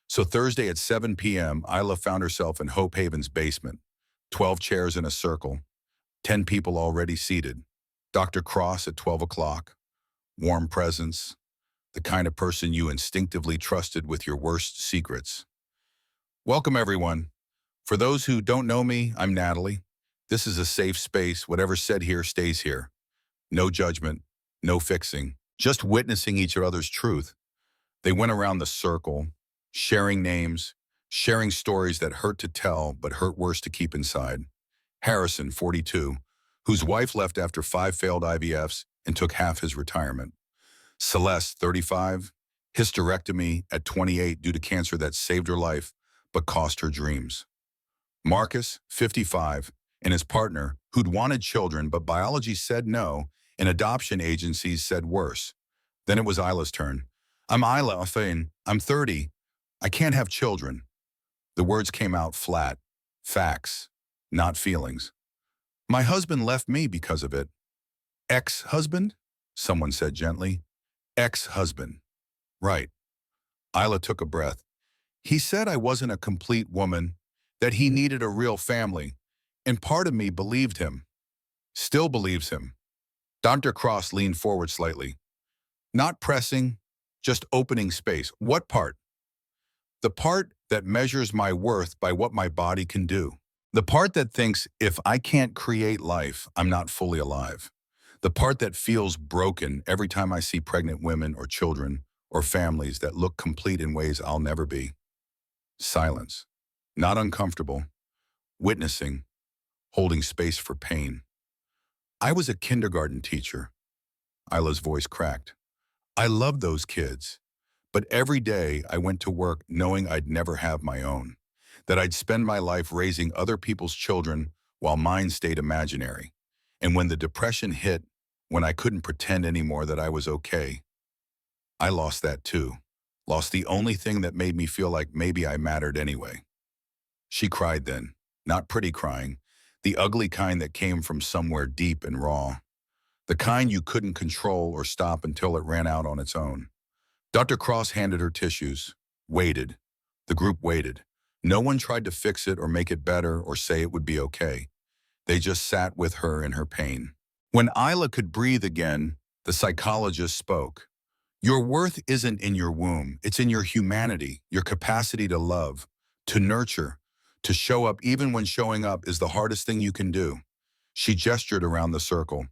So Thursday at 7 p.m., Isla found herself in Hope Haven's basement. 12 chairs in a circle, 10 people already seated. Dr. Cross at 12 o'clock. Warm presence, the kind of person you instinctively trusted with your worst secrets. Welcome, everyone. For those who don't know me, I'm Natalie. This is a safe space. Whatever's said here stays here. No judgment, no fixing, just witnessing each other's truth. They went around the circle, sharing names, sharing stories that hurt to tell but hurt worse to keep inside. Harrison, 42, whose wife left after 5 failed IVFs and took half his retirement. Celeste, 35, hysterectomy at 28 due to cancer that saved her life but cost her dreams. Marcus, 55, and his partner, who'd wanted children but biology said no, and adoption agencies said worse. Then it was Isla's turn. I'm Isla Afane. I'm 30. I can't have children. The words came out flat. Facts, not feelings. My husband left me because of it. Ex-husband? Someone said gently. Ex-husband. Right. Isla took a breath. He said I wasn't a complete woman, that he needed a real family, and part of me believed him. Still believes him. Dr. Cross leaned forward slightly. Not pressing, just opening space. What part? The part that measures my worth by what my body can do. The part that thinks if I can't create life, I'm not fully alive. The part that feels broken every time I see pregnant women or children or families that look complete in ways I'll never be. Silence. Not uncomfortable. Witnessing. Holding space for pain. I was a kindergarten teacher. Isla's voice cracked. I loved those kids, but every day I went to work knowing I'd never have my own, that I'd spend my life raising other people's children while mine stayed imaginary. And when the depression hit, when I couldn't pretend anymore that I was okay, I lost that too. Lost the only thing that made me feel like maybe I mattered anyway. She cried then, not pretty crying, the ugly kind that came from somewhere deep and raw. The kind you couldn't control or stop until it ran out on its own. Dr. Cross handed her tissues, waited. The group waited. No one tried to fix it or make it better or say it would be okay. They just sat with her in her pain. When Isla could breathe again, the psychologist spoke. Your worth isn't in your womb, it's in your humanity, your capacity to love, to nurture, to show up even when showing up is the hardest thing you can do. She gestured around the circle.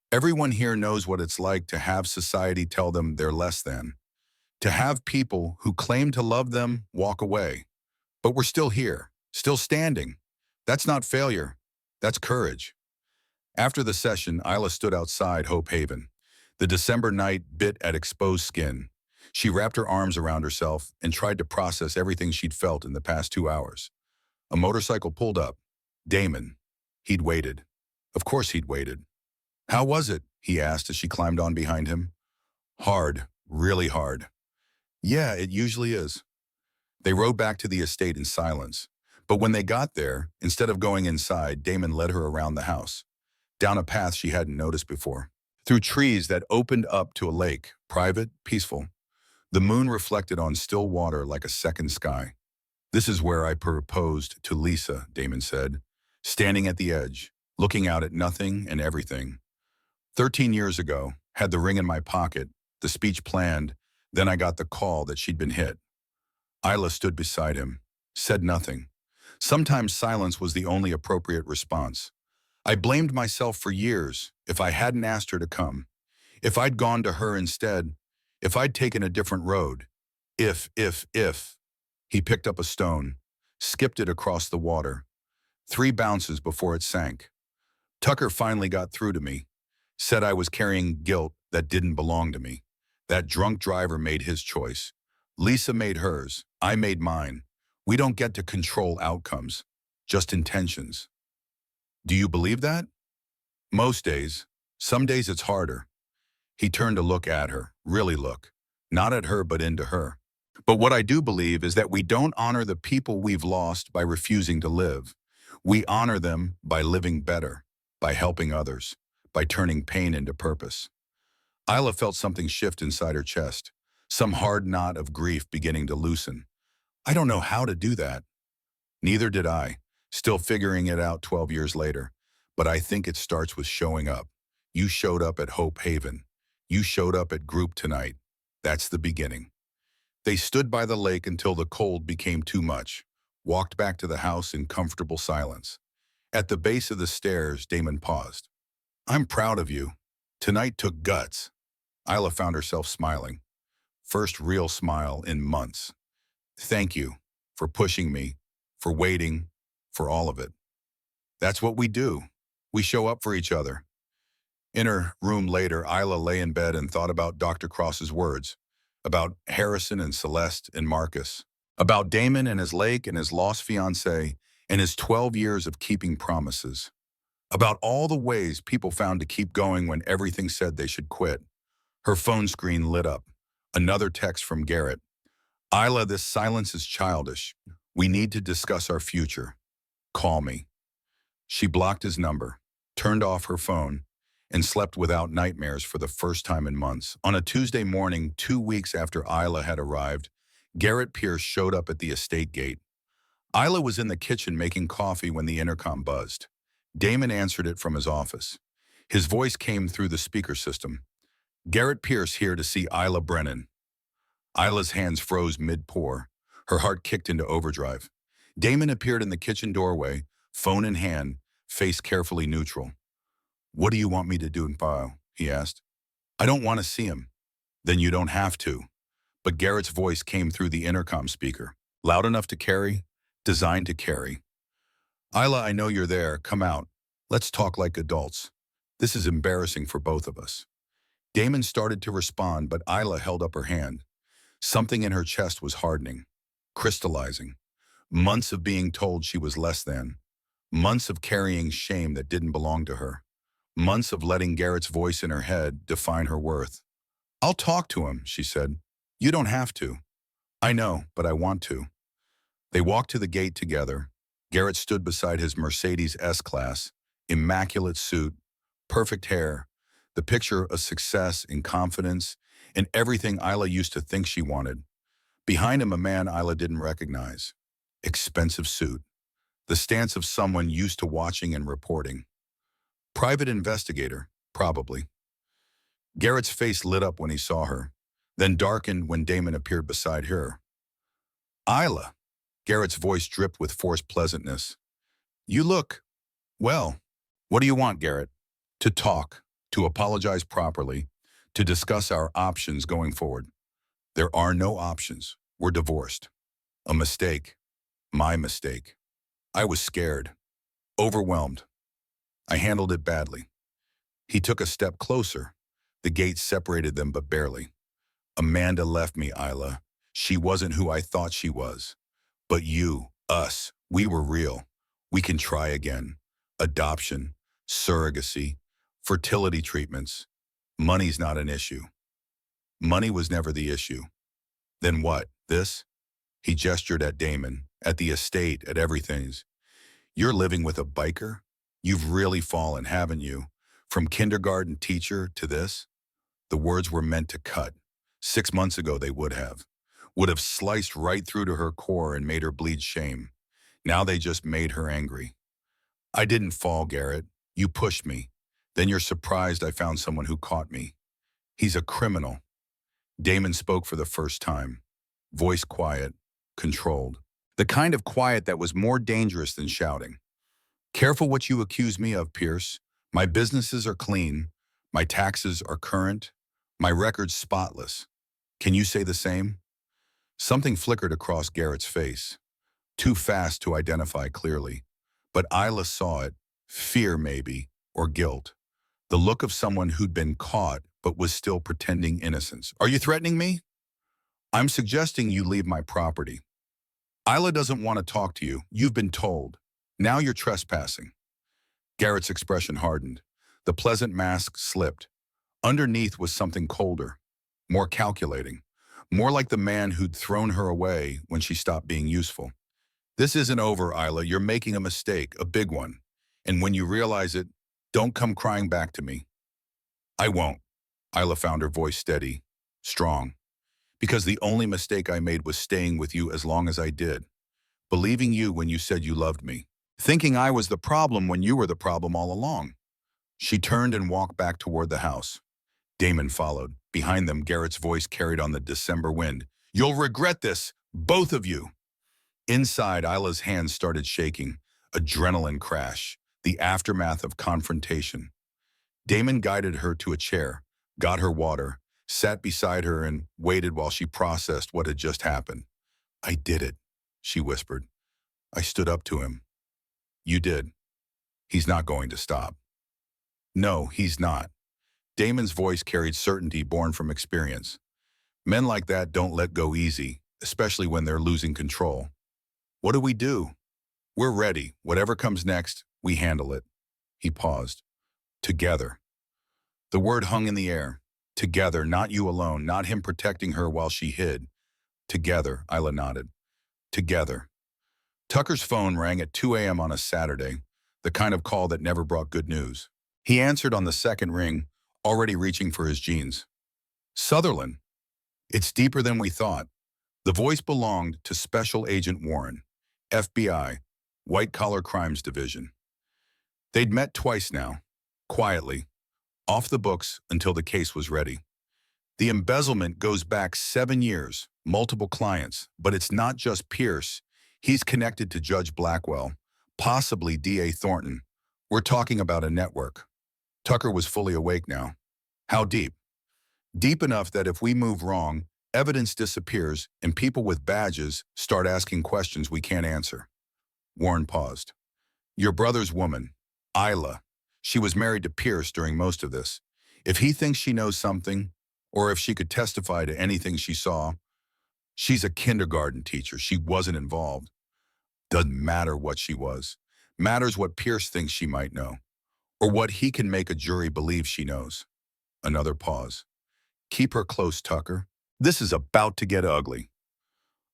Everyone here knows what it's like to have society tell them they're less than. To have people who claim to love them walk away. But we're still here, still standing. That's not failure, that's courage. After the session, Isla stood outside Hope Haven. The December night bit at exposed skin. She wrapped her arms around herself and tried to process everything she'd felt in the past 2 hours. A motorcycle pulled up. Damon. He'd waited. Of course he'd waited. How was it? He asked as she climbed on behind him. Hard, really hard. Yeah, it usually is. They rode back to the estate in silence. But when they got there, instead of going inside, Damon led her around the house, down a path she hadn't noticed before, through trees that opened up to a lake, private, peaceful. The moon reflected on still water like a second sky. "This is where I proposed to Lisa," Damon said, standing at the edge, looking out at nothing and everything. 13 years ago, had the ring in my pocket, the speech planned, then I got the call that she'd been hit. Isla stood beside him, said nothing. Sometimes silence was the only appropriate response. I blamed myself for years if I hadn't asked her to come. If I'd gone to her instead, if I'd taken a different road. If. He picked up a stone, skipped it across the water. 3 bounces before it sank. Tucker finally got through to me, said I was carrying guilt that didn't belong to me. That drunk driver made his choice. Lisa made hers. I made mine. We don't get to control outcomes, just intentions. Do you believe that? Most days. Some days it's harder. He turned to look at her, really look. Not at her, but into her. But what I do believe is that we don't honor the people we've lost by refusing to live. We honor them by living better, by helping others, by turning pain into purpose. Isla felt something shift inside her chest, some hard knot of grief beginning to loosen. I don't know how to do that. Neither did I, still figuring it out 12 years later. But I think it starts with showing up. You showed up at Hope Haven. You showed up at group tonight. That's the beginning. They stood by the lake until the cold became too much, walked back to the house in comfortable silence. At the base of the stairs, Damon paused. I'm proud of you. Tonight took guts. Isla found herself smiling. First real smile in months. Thank you for pushing me, for waiting, for all of it. That's what we do. We show up for each other. In her room later, Isla lay in bed and thought about Dr. Cross's words, about Harrison and Celeste and Marcus, about Damon and his lake and his lost fiancée and his 12 years of keeping promises, about all the ways people found to keep going when everything said they should quit. Her phone screen lit up. Another text from Garrett. Isla, this silence is childish. We need to discuss our future. Call me. She blocked his number, turned off her phone, and slept without nightmares for the first time in months. On a Tuesday morning, 2 weeks after Isla had arrived, Garrett Pierce showed up at the estate gate. Isla was in the kitchen making coffee when the intercom buzzed. Damon answered it from his office. His voice came through the speaker system. Garrett Pierce here to see Isla Brennan. Isla's hands froze mid-pour. Her heart kicked into overdrive. Damon appeared in the kitchen doorway, phone in hand, face carefully neutral. What do you want me to do in file? He asked. I don't want to see him. Then you don't have to. But Garrett's voice came through the intercom speaker, loud enough to carry, designed to carry. Isla, I know you're there. Come out. Let's talk like adults. This is embarrassing for both of us. Damon started to respond, but Isla held up her hand. Something in her chest was hardening, crystallizing. Months of being told she was less than. Months of carrying shame that didn't belong to her. Months of letting Garrett's voice in her head define her worth. I'll talk to him, she said. You don't have to. I know, but I want to. They walked to the gate together. Garrett stood beside his Mercedes S-Class, immaculate suit, perfect hair, the picture of success and confidence and everything Isla used to think she wanted. Behind him, a man Isla didn't recognize. Expensive suit. The stance of someone used to watching and reporting. Private investigator, probably. Garrett's face lit up when he saw her, then darkened when Damon appeared beside her. Isla. Garrett's voice dripped with forced pleasantness. You look, well, what do you want, Garrett? To talk, to apologize properly, to discuss our options going forward. There are no options. We're divorced. A mistake. My mistake. I was scared. Overwhelmed. I handled it badly. He took a step closer. The gate separated them but barely. Amanda left me, Isla. She wasn't who I thought she was. But you, us, we were real. We can try again. Adoption, surrogacy, fertility treatments. Money's not an issue. Money was never the issue. Then what? This? He gestured at Damon. at the estate, at everything's. You're living with a biker? You've really fallen, haven't you? From kindergarten teacher to this? The words were meant to cut. 6 months ago they would have sliced right through to her core and made her bleed shame. Now they just made her angry. I didn't fall, Garrett. You pushed me. Then you're surprised I found someone who caught me. He's a criminal. Damon spoke for the first time. Voice quiet, controlled. The kind of quiet that was more dangerous than shouting. Careful what you accuse me of, Pierce. My businesses are clean. My taxes are current. My record's spotless. Can you say the same? Something flickered across Garrett's face. Too fast to identify clearly. But Isla saw it. Fear, maybe, or guilt. The look of someone who'd been caught but was still pretending innocence. Are you threatening me? I'm suggesting you leave my property. Isla doesn't want to talk to you. You've been told. Now you're trespassing. Garrett's expression hardened. The pleasant mask slipped. Underneath was something colder, more calculating, more like the man who'd thrown her away when she stopped being useful. This isn't over, Isla. You're making a mistake, a big one. And when you realize it, don't come crying back to me. I won't. Isla found her voice steady, strong. Because the only mistake I made was staying with you as long as I did. Believing you when you said you loved me. Thinking I was the problem when you were the problem all along. She turned and walked back toward the house. Damon followed. Behind them, Garrett's voice carried on the December wind. You'll regret this, both of you. Inside, Isla's hands started shaking. Adrenaline crash. The aftermath of confrontation. Damon guided her to a chair, got her water, sat beside her and waited while she processed what had just happened. I did it, she whispered. I stood up to him. You did. He's not going to stop. No, he's not. Damon's voice carried certainty born from experience. Men like that don't let go easy, especially when they're losing control. What do we do? We're ready. Whatever comes next, we handle it. He paused. Together. The word hung in the air. Together, not you alone, not him protecting her while she hid. Together, Isla nodded. Together. Tucker's phone rang at 2 a.m. on a Saturday, the kind of call that never brought good news. He answered on the second ring, already reaching for his jeans. Sutherland. It's deeper than we thought. The voice belonged to Special Agent Warren, FBI, White Collar Crimes Division. They'd met twice now, quietly, off the books until the case was ready. The embezzlement goes back 7 years, multiple clients, but it's not just Pierce. He's connected to Judge Blackwell, possibly D.A. Thornton. We're talking about a network. Tucker was fully awake now. How deep? Deep enough that if we move wrong, evidence disappears and people with badges start asking questions we can't answer. Warren paused. Your brother's woman, Isla. She was married to Pierce during most of this. If he thinks she knows something, or if she could testify to anything she saw, she's a kindergarten teacher. She wasn't involved. Doesn't matter what she was. Matters what Pierce thinks she might know, or what he can make a jury believe she knows. Another pause. Keep her close, Tucker. This is about to get ugly.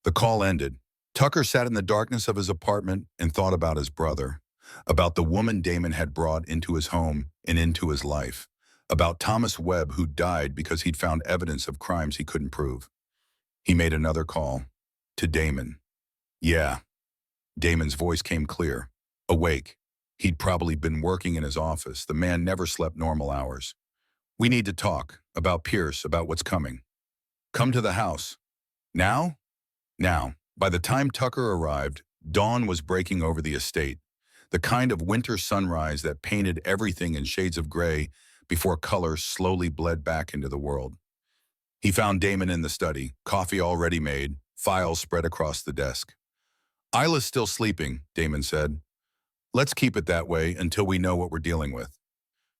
The call ended. Tucker sat in the darkness of his apartment and thought about his brother, about the woman Damon had brought into his home and into his life, about Thomas Webb who died because he'd found evidence of crimes he couldn't prove. He made another call. To Damon. Yeah. Damon's voice came clear. Awake. He'd probably been working in his office. The man never slept normal hours. We need to talk. About Pierce, about what's coming. Come to the house. Now? Now. By the time Tucker arrived, dawn was breaking over the estate, the kind of winter sunrise that painted everything in shades of gray before color slowly bled back into the world. He found Damon in the study, coffee already made, files spread across the desk. Isla's still sleeping, Damon said. Let's keep it that way until we know what we're dealing with.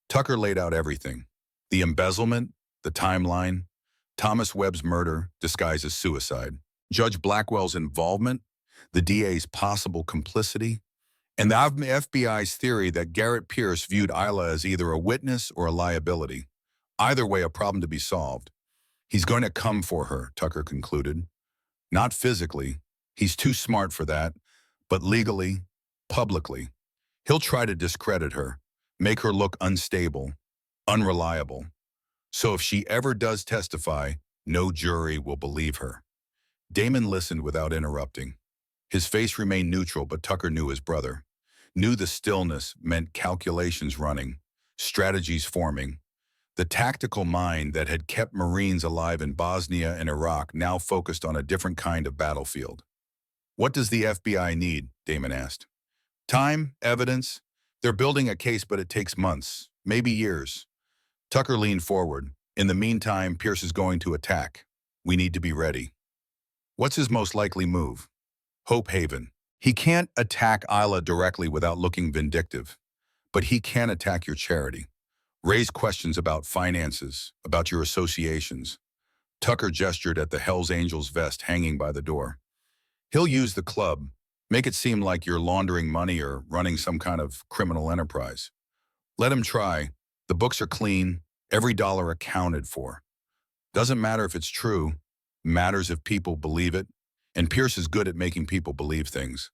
Tucker laid out everything. The embezzlement, the timeline, Thomas Webb's murder disguised as suicide, Judge Blackwell's involvement, the DA's possible complicity, and the FBI's theory that Garrett Pierce viewed Isla as either a witness or a liability. Either way, a problem to be solved. He's going to come for her, Tucker concluded. Not physically, He's too smart for that, but legally, publicly, he'll try to discredit her, make her look unstable, unreliable. So if she ever does testify, no jury will believe her. Damon listened without interrupting. His face remained neutral, but Tucker knew his brother. Knew the stillness meant calculations running, strategies forming. The tactical mind that had kept Marines alive in Bosnia and Iraq now focused on a different kind of battlefield. What does the FBI need? Damon asked. Time, evidence. They're building a case, but it takes months, maybe years. Tucker leaned forward. In the meantime, Pierce is going to attack. We need to be ready. What's his most likely move? Hope Haven. He can't attack Isla directly without looking vindictive, but he can attack your charity. Raise questions about finances, about your associations. Tucker gestured at the Hells Angels vest hanging by the door. He'll use the club, make it seem like you're laundering money or running some kind of criminal enterprise. Let him try. The books are clean, every dollar accounted for. Doesn't matter if it's true, matters if people believe it, and Pierce is good at making people believe things.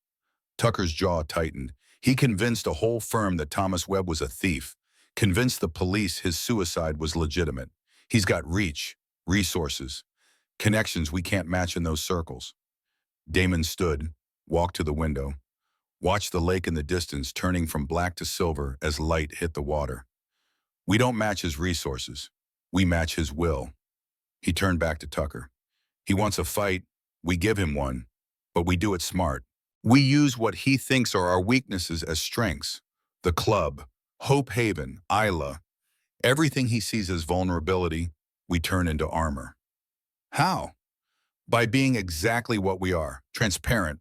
Tucker's jaw tightened. He convinced a whole firm that Thomas Webb was a thief, convinced the police his suicide was legitimate. He's got reach, resources, connections we can't match in those circles. Damon stood, walked to the window, watched the lake in the distance turning from black to silver as light hit the water. We don't match his resources. We match his will. He turned back to Tucker. He wants a fight. We give him one, but we do it smart. We use what he thinks are our weaknesses as strengths. The club, Hope Haven, Isla. Everything he sees as vulnerability, we turn into armor. How? By being exactly what we are, transparent,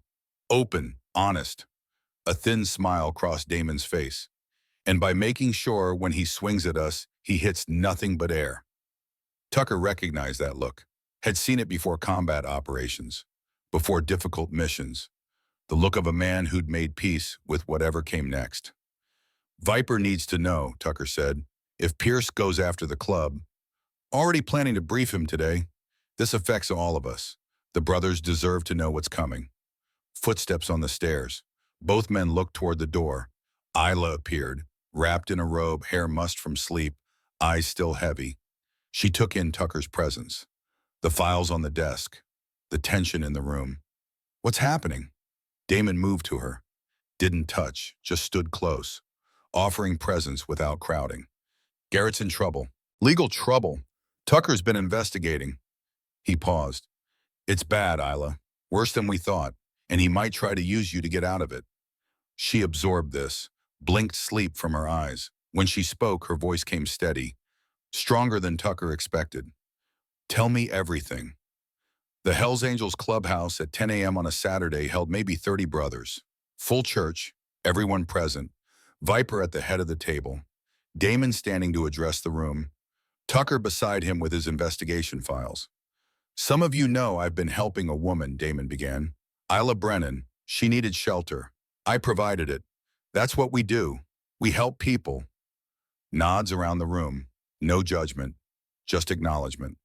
open, honest. A thin smile crossed Damon's face. And by making sure when he swings at us, he hits nothing but air. Tucker recognized that look, had seen it before combat operations, before difficult missions, the look of a man who'd made peace with whatever came next. Viper needs to know, Tucker said, if Pierce goes after the club. Already planning to brief him today. This affects all of us. The brothers deserve to know what's coming. Footsteps on the stairs. Both men looked toward the door. Isla appeared, wrapped in a robe, hair mussed from sleep, eyes still heavy. She took in Tucker's presence. The files on the desk. The tension in the room. What's happening? Damon moved to her. Didn't touch, just stood close, offering presence without crowding. Garrett's in trouble. Legal trouble. Tucker's been investigating. He paused. It's bad, Isla. Worse than we thought, and he might try to use you to get out of it. She absorbed this, blinked sleep from her eyes. When she spoke, her voice came steady, stronger than Tucker expected. Tell me everything. The Hells Angels clubhouse at 10 a.m. on a Saturday held maybe 30 brothers. Full church, everyone present. Viper at the head of the table. Damon standing to address the room. Tucker beside him with his investigation files. Some of you know I've been helping a woman, Damon began. Isla Brennan. She needed shelter. I provided it. That's what we do. We help people. Nods around the room. No judgment. Just acknowledgement.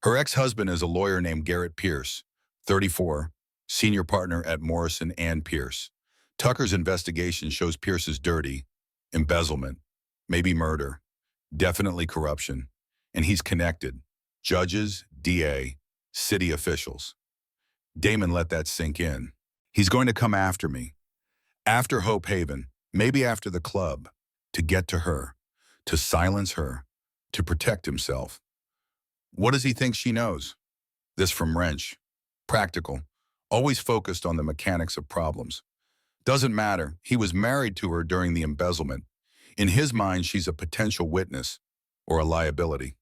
Her ex-husband is a lawyer named Garrett Pierce, 34, senior partner at Morrison and Pierce. Tucker's investigation shows Pierce is dirty, embezzlement, maybe murder, definitely corruption, and he's connected. Judges, DA, city officials. Damon let that sink in. He's going to come after me. After Hope Haven, maybe after the club, to get to her, to silence her, to protect himself. What does he think she knows? This from Wrench. Practical, always focused on the mechanics of problems. Doesn't matter, he was married to her during the embezzlement. In his mind, she's a potential witness or a liability.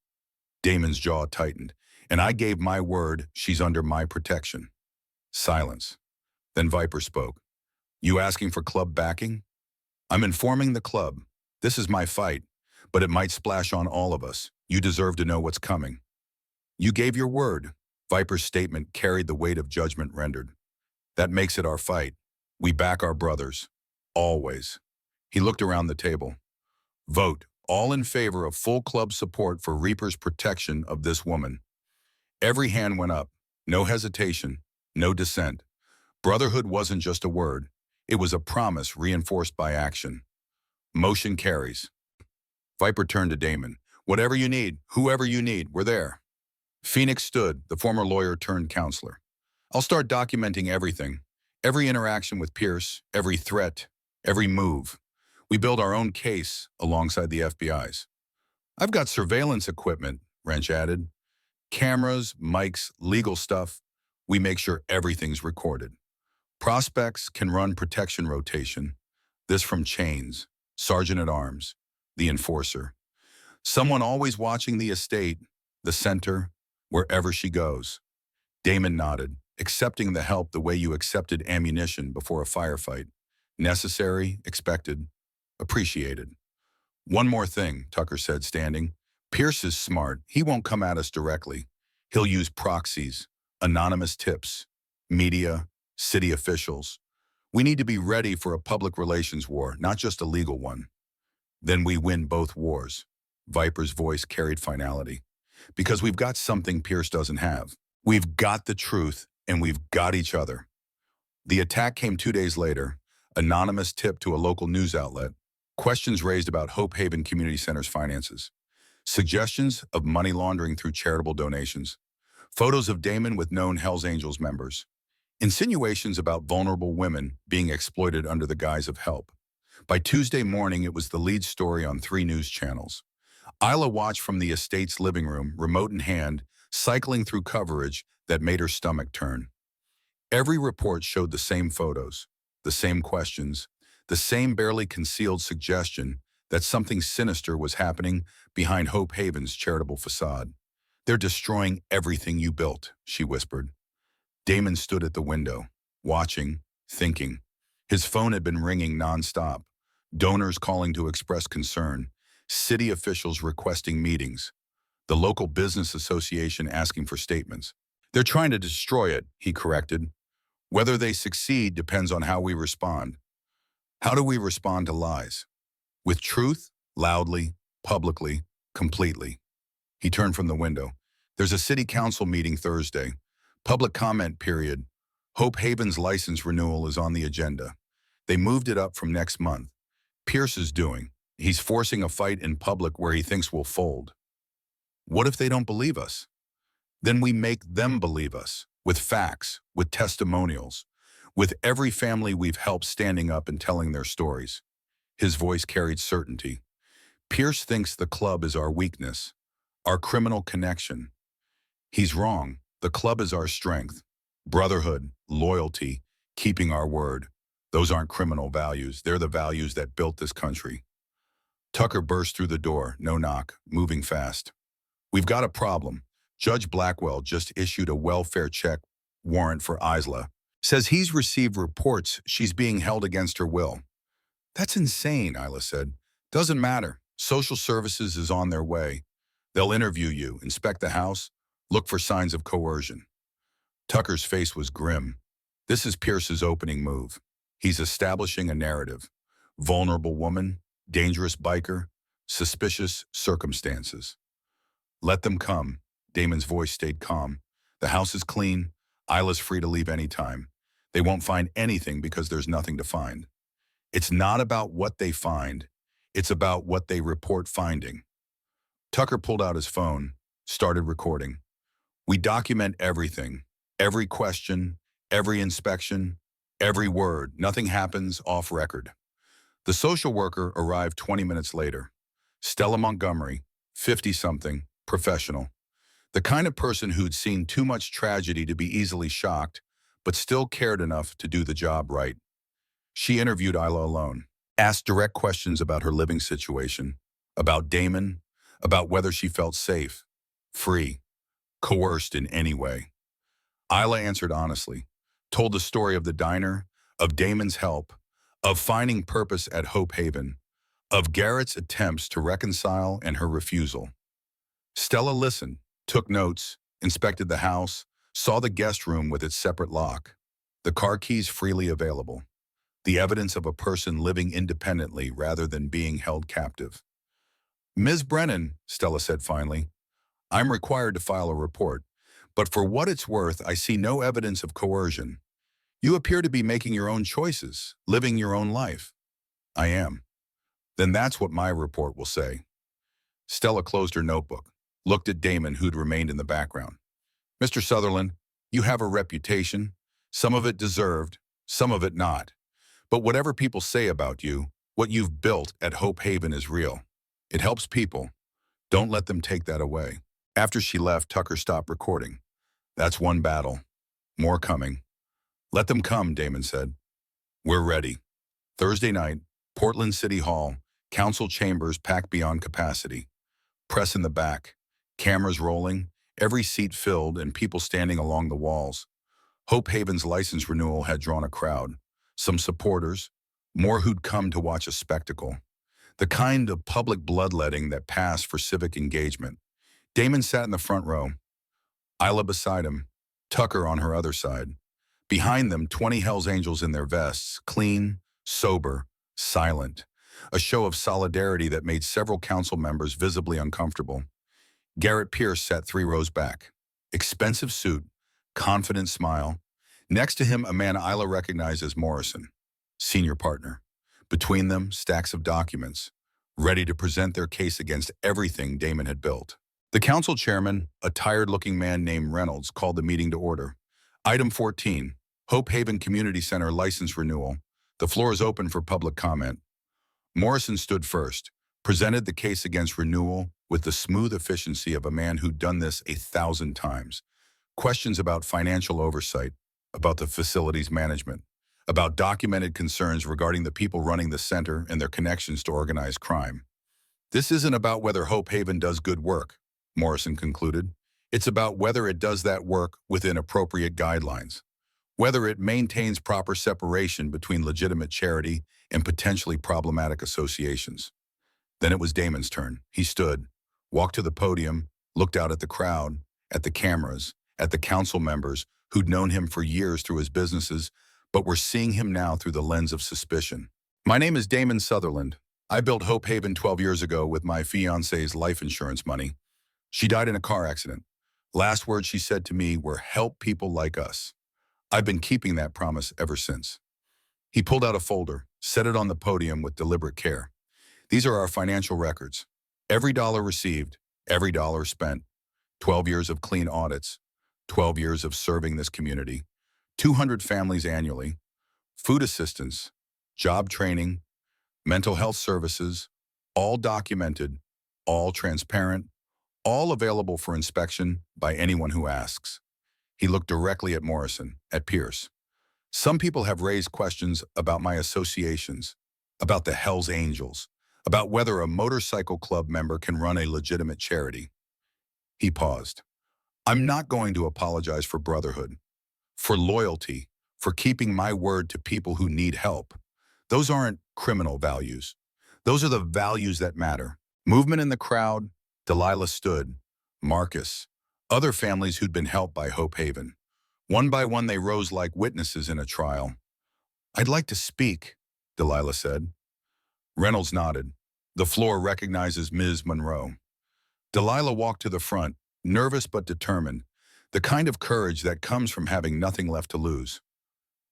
Damon's jaw tightened, and I gave my word she's under my protection. Silence. Then Viper spoke. You asking for club backing? I'm informing the club. This is my fight, but it might splash on all of us. You deserve to know what's coming. You gave your word. Viper's statement carried the weight of judgment rendered. That makes it our fight. We back our brothers. Always. He looked around the table. Vote. All in favor of full club support for Reaper's protection of this woman. Every hand went up. No hesitation. No dissent. Brotherhood wasn't just a word. It was a promise reinforced by action. Motion carries. Viper turned to Damon. Whatever you need, whoever you need, we're there. Phoenix stood, the former lawyer turned counselor. I'll start documenting everything. Every interaction with Pierce, every threat, every move. We build our own case alongside the FBI's. I've got surveillance equipment, Wrench added. Cameras, mics, legal stuff. We make sure everything's recorded. Prospects can run protection rotation. This from Chains, Sergeant at Arms, the enforcer. Someone always watching the estate, the center, wherever she goes. Damon nodded, accepting the help the way you accepted ammunition before a firefight. Necessary, expected, appreciated. One more thing, Tucker said, standing. Pierce is smart. He won't come at us directly. He'll use proxies, anonymous tips, media, city officials. We need to be ready for a public relations war, not just a legal one. Then we win both wars. Viper's voice carried finality. Because we've got something Pierce doesn't have. We've got the truth, and we've got each other. The attack came 2 days later. Anonymous tip to a local news outlet. Questions raised about Hope Haven Community Center's finances. Suggestions of money laundering through charitable donations. Photos of Damon with known Hells Angels members. Insinuations about vulnerable women being exploited under the guise of help. By Tuesday morning, it was the lead story on 3 news channels. Isla watched from the estate's living room, remote in hand, cycling through coverage that made her stomach turn. Every report showed the same photos, the same questions, the same barely concealed suggestion that something sinister was happening behind Hope Haven's charitable facade. They're destroying everything you built, she whispered. Damon stood at the window, watching, thinking. His phone had been ringing nonstop. Donors calling to express concern. City officials requesting meetings. The local business association asking for statements. They're trying to destroy it, he corrected. Whether they succeed depends on how we respond. How do we respond to lies? With truth, loudly, publicly, completely. He turned from the window. There's a city council meeting Thursday. Public comment period. Hope Haven's license renewal is on the agenda. They moved it up from next month. Pierce is doing. He's forcing a fight in public where he thinks we'll fold. What if they don't believe us? Then we make them believe us, with facts, with testimonials, with every family we've helped standing up and telling their stories. His voice carried certainty. Pierce thinks the club is our weakness, our criminal connection. He's wrong. The club is our strength. Brotherhood, loyalty, keeping our word. Those aren't criminal values. They're the values that built this country. Tucker burst through the door, no knock, moving fast. We've got a problem. Judge Blackwell just issued a welfare check warrant for Isla. Says he's received reports she's being held against her will. That's insane, Isla said. Doesn't matter. Social services is on their way. They'll interview you, inspect the house, look for signs of coercion. Tucker's face was grim. This is Pierce's opening move. He's establishing a narrative. Vulnerable woman, dangerous biker, suspicious circumstances. Let them come. Damon's voice stayed calm. The house is clean. Isla's free to leave any time. They won't find anything because there's nothing to find. It's not about what they find. It's about what they report finding. Tucker pulled out his phone, started recording. We document everything, every question, every inspection, every word. Nothing happens off record. The social worker arrived 20 minutes later. Stella Montgomery, 50-something, professional. The kind of person who'd seen too much tragedy to be easily shocked, but still cared enough to do the job right. She interviewed Isla alone, asked direct questions about her living situation, about Damon, about whether she felt safe, free, coerced in any way. Isla answered honestly, told the story of the diner, of Damon's help, of finding purpose at Hope Haven, of Garrett's attempts to reconcile and her refusal. Stella listened, took notes, inspected the house, saw the guest room with its separate lock, the car keys freely available, the evidence of a person living independently rather than being held captive. Ms. Brennan, Stella said finally, I'm required to file a report, but for what it's worth, I see no evidence of coercion. You appear to be making your own choices, living your own life. I am. Then that's what my report will say. Stella closed her notebook, looked at Damon, who'd remained in the background. Mr. Sutherland, you have a reputation, some of it deserved, some of it not. But whatever people say about you, what you've built at Hope Haven is real. It helps people. Don't let them take that away. After she left, Tucker stopped recording. That's one battle. More coming. Let them come, Damon said. We're ready. Thursday night, Portland City Hall, council chambers packed beyond capacity. Press in the back, cameras rolling, every seat filled and people standing along the walls. Hope Haven's license renewal had drawn a crowd. Some supporters, more who'd come to watch a spectacle. The kind of public bloodletting that passed for civic engagement. Damon sat in the front row, Isla beside him, Tucker on her other side. Behind them, 20 Hells Angels in their vests, clean, sober, silent. A show of solidarity that made several council members visibly uncomfortable. Garrett Pierce sat 3 rows back. Expensive suit, confident smile. Next to him, a man Isla recognized as Morrison, senior partner. Between them, stacks of documents, ready to present their case against everything Damon had built. The council chairman, a tired-looking man named Reynolds, called the meeting to order. Item 14, Hope Haven Community Center license renewal. The floor is open for public comment. Morrison stood first, presented the case against renewal with the smooth efficiency of a man who'd done this 1,000 times. Questions about financial oversight, about the facility's management, about documented concerns regarding the people running the center and their connections to organized crime. This isn't about whether Hope Haven does good work, Morrison concluded. It's about whether it does that work within appropriate guidelines, whether it maintains proper separation between legitimate charity and potentially problematic associations. Then it was Damon's turn. He stood, walked to the podium, looked out at the crowd, at the cameras, at the council members who'd known him for years through his businesses, but were seeing him now through the lens of suspicion. My name is Damon Sutherland. I built Hope Haven 12 years ago with my fiance's life insurance money. She died in a car accident. Last words she said to me were, "Help people like us." I've been keeping that promise ever since. He pulled out a folder, set it on the podium with deliberate care. These are our financial records. Every dollar received, every dollar spent. 12 years of clean audits, 12 years of serving this community, 200 families annually, food assistance, job training, mental health services, all documented, all transparent, all available for inspection by anyone who asks. He looked directly at Morrison, at Pierce. Some people have raised questions about my associations, about the Hells Angels, about whether a motorcycle club member can run a legitimate charity. He paused. I'm not going to apologize for Brotherhood, for loyalty, for keeping my word to people who need help. Those aren't criminal values. Those are the values that matter. Movement in the crowd, Delilah stood, Marcus, other families who'd been helped by Hope Haven. One by one, they rose like witnesses in a trial. I'd like to speak, Delilah said. Reynolds nodded. The floor recognizes Ms. Monroe. Delilah walked to the front, nervous but determined, the kind of courage that comes from having nothing left to lose.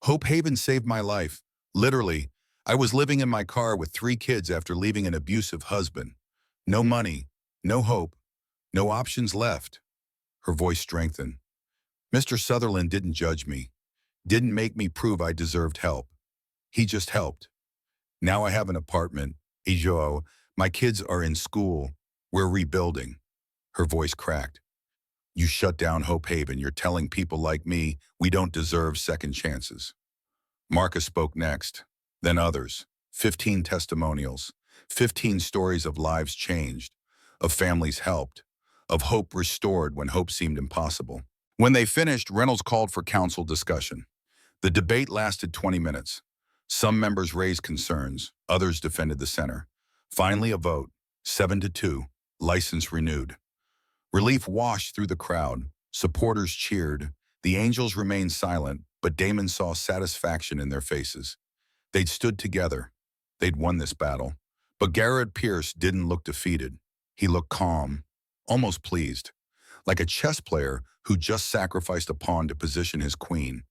Hope Haven saved my life. Literally, I was living in my car with 3 kids after leaving an abusive husband. No money, no hope, no options left. Her voice strengthened. Mr. Sutherland didn't judge me, didn't make me prove I deserved help. He just helped. Now I have an apartment, a job, my kids are in school, we're rebuilding. Her voice cracked. You shut down Hope Haven. You're telling people like me we don't deserve second chances. Marcus spoke next, then others. 15 testimonials, 15 stories of lives changed, of families helped, of hope restored when hope seemed impossible. When they finished, Reynolds called for council discussion. The debate lasted 20 minutes. Some members raised concerns, others defended the center. Finally, a vote, 7-2, license renewed. Relief washed through the crowd. Supporters cheered. The Angels remained silent, but Damon saw satisfaction in their faces. They'd stood together. They'd won this battle. But Garrett Pierce didn't look defeated. He looked calm, almost pleased, like a chess player who just sacrificed a pawn to position his queen.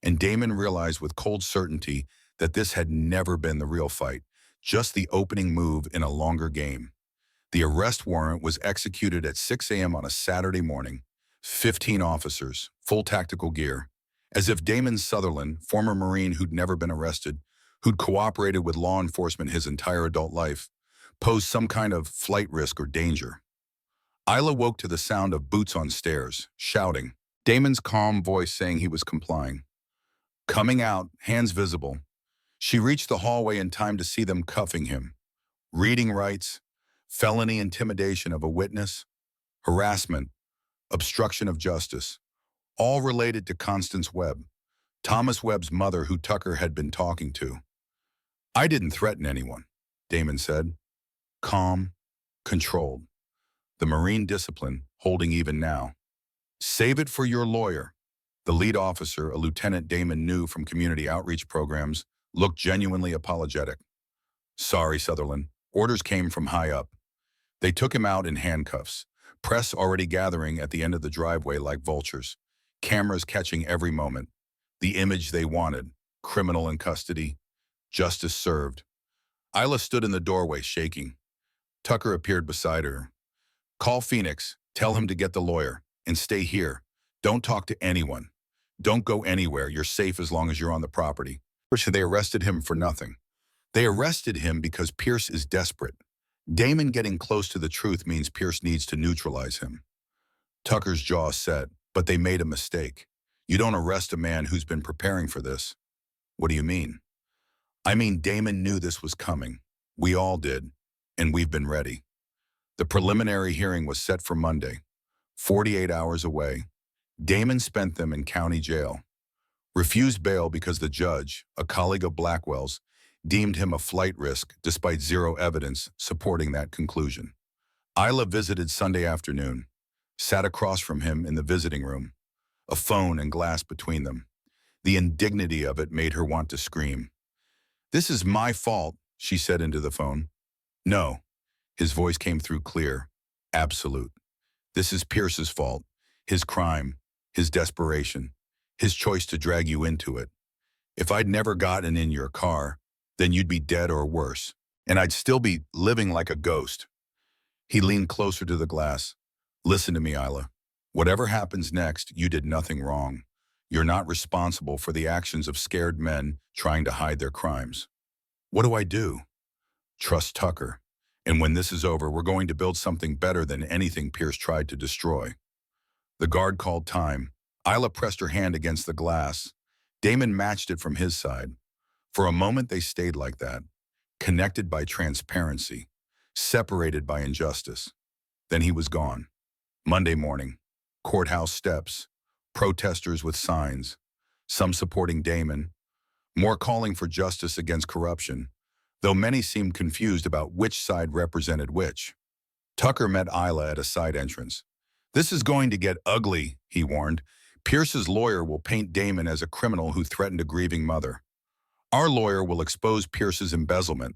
And Damon realized with cold certainty that this had never been the real fight, just the opening move in a longer game. The arrest warrant was executed at 6 a.m. on a Saturday morning. 15 officers, full tactical gear. As if Damon Sutherland, former Marine who'd never been arrested, who'd cooperated with law enforcement his entire adult life, posed some kind of flight risk or danger. Isla woke to the sound of boots on stairs, shouting. Damon's calm voice saying he was complying. Coming out, hands visible, she reached the hallway in time to see them cuffing him. Reading rights, felony intimidation of a witness, harassment, obstruction of justice, all related to Constance Webb, Thomas Webb's mother who Tucker had been talking to. I didn't threaten anyone, Damon said. Calm, controlled. The Marine discipline holding even now. Save it for your lawyer. The lead officer, a Lieutenant Damon knew from community outreach programs, looked genuinely apologetic. Sorry, Sutherland. Orders came from high up. They took him out in handcuffs. Press already gathering at the end of the driveway like vultures. Cameras catching every moment. The image they wanted. Criminal in custody. Justice served. Isla stood in the doorway, shaking. Tucker appeared beside her. Call Phoenix. Tell him to get the lawyer. And stay here. Don't talk to anyone. Don't go anywhere. You're safe as long as you're on the property. They arrested him for nothing. They arrested him because Pierce is desperate. Damon getting close to the truth means Pierce needs to neutralize him. Tucker's jaw set, but they made a mistake. You don't arrest a man who's been preparing for this. What do you mean? I mean, Damon knew this was coming. We all did, and we've been ready. The preliminary hearing was set for Monday, 48 hours away. Damon spent them in county jail. Refused bail because the judge, a colleague of Blackwell's, deemed him a flight risk despite zero evidence supporting that conclusion. Isla visited Sunday afternoon, sat across from him in the visiting room, a phone and glass between them. The indignity of it made her want to scream. This is my fault, she said into the phone. No, his voice came through clear, absolute. This is Pierce's fault, his crime, his desperation, his choice to drag you into it. If I'd never gotten in your car, then you'd be dead or worse, and I'd still be living like a ghost. He leaned closer to the glass. Listen to me, Isla. Whatever happens next, you did nothing wrong. You're not responsible for the actions of scared men trying to hide their crimes. What do I do? Trust Tucker. And when this is over, we're going to build something better than anything Pierce tried to destroy. The guard called time. Isla pressed her hand against the glass. Damon matched it from his side. For a moment they stayed like that, connected by transparency, separated by injustice. Then he was gone. Monday morning, courthouse steps, protesters with signs, some supporting Damon, more calling for justice against corruption, though many seemed confused about which side represented which. Tucker met Isla at a side entrance. This is going to get ugly, he warned. Pierce's lawyer will paint Damon as a criminal who threatened a grieving mother. Our lawyer will expose Pierce's embezzlement,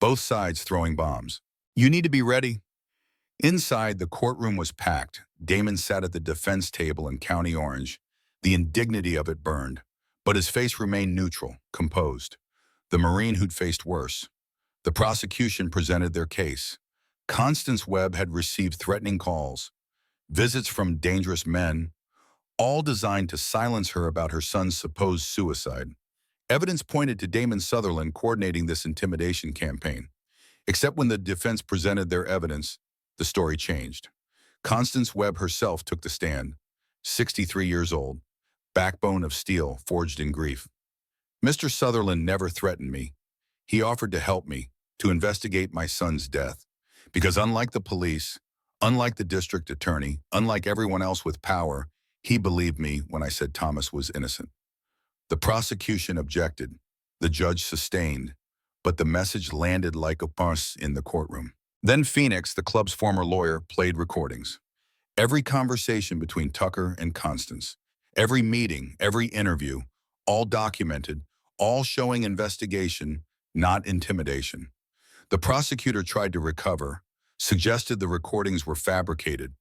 both sides throwing bombs. You need to be ready. Inside, the courtroom was packed. Damon sat at the defense table in County Orange. The indignity of it burned, but his face remained neutral, composed. The Marine who'd faced worse. The prosecution presented their case. Constance Webb had received threatening calls, visits from dangerous men, all designed to silence her about her son's supposed suicide. Evidence pointed to Damon Sutherland coordinating this intimidation campaign. Except when the defense presented their evidence, the story changed. Constance Webb herself took the stand, 63 years old, backbone of steel forged in grief. Mr. Sutherland never threatened me. He offered to help me, to investigate my son's death. Because unlike the police, unlike the district attorney, unlike everyone else with power, he believed me when I said Thomas was innocent. The prosecution objected. The judge sustained. But the message landed like a punch in the courtroom. Then Phoenix, the club's former lawyer, played recordings. Every conversation between Tucker and Constance, every meeting, every interview, all documented, all showing investigation, not intimidation. The prosecutor tried to recover, suggested the recordings were fabricated,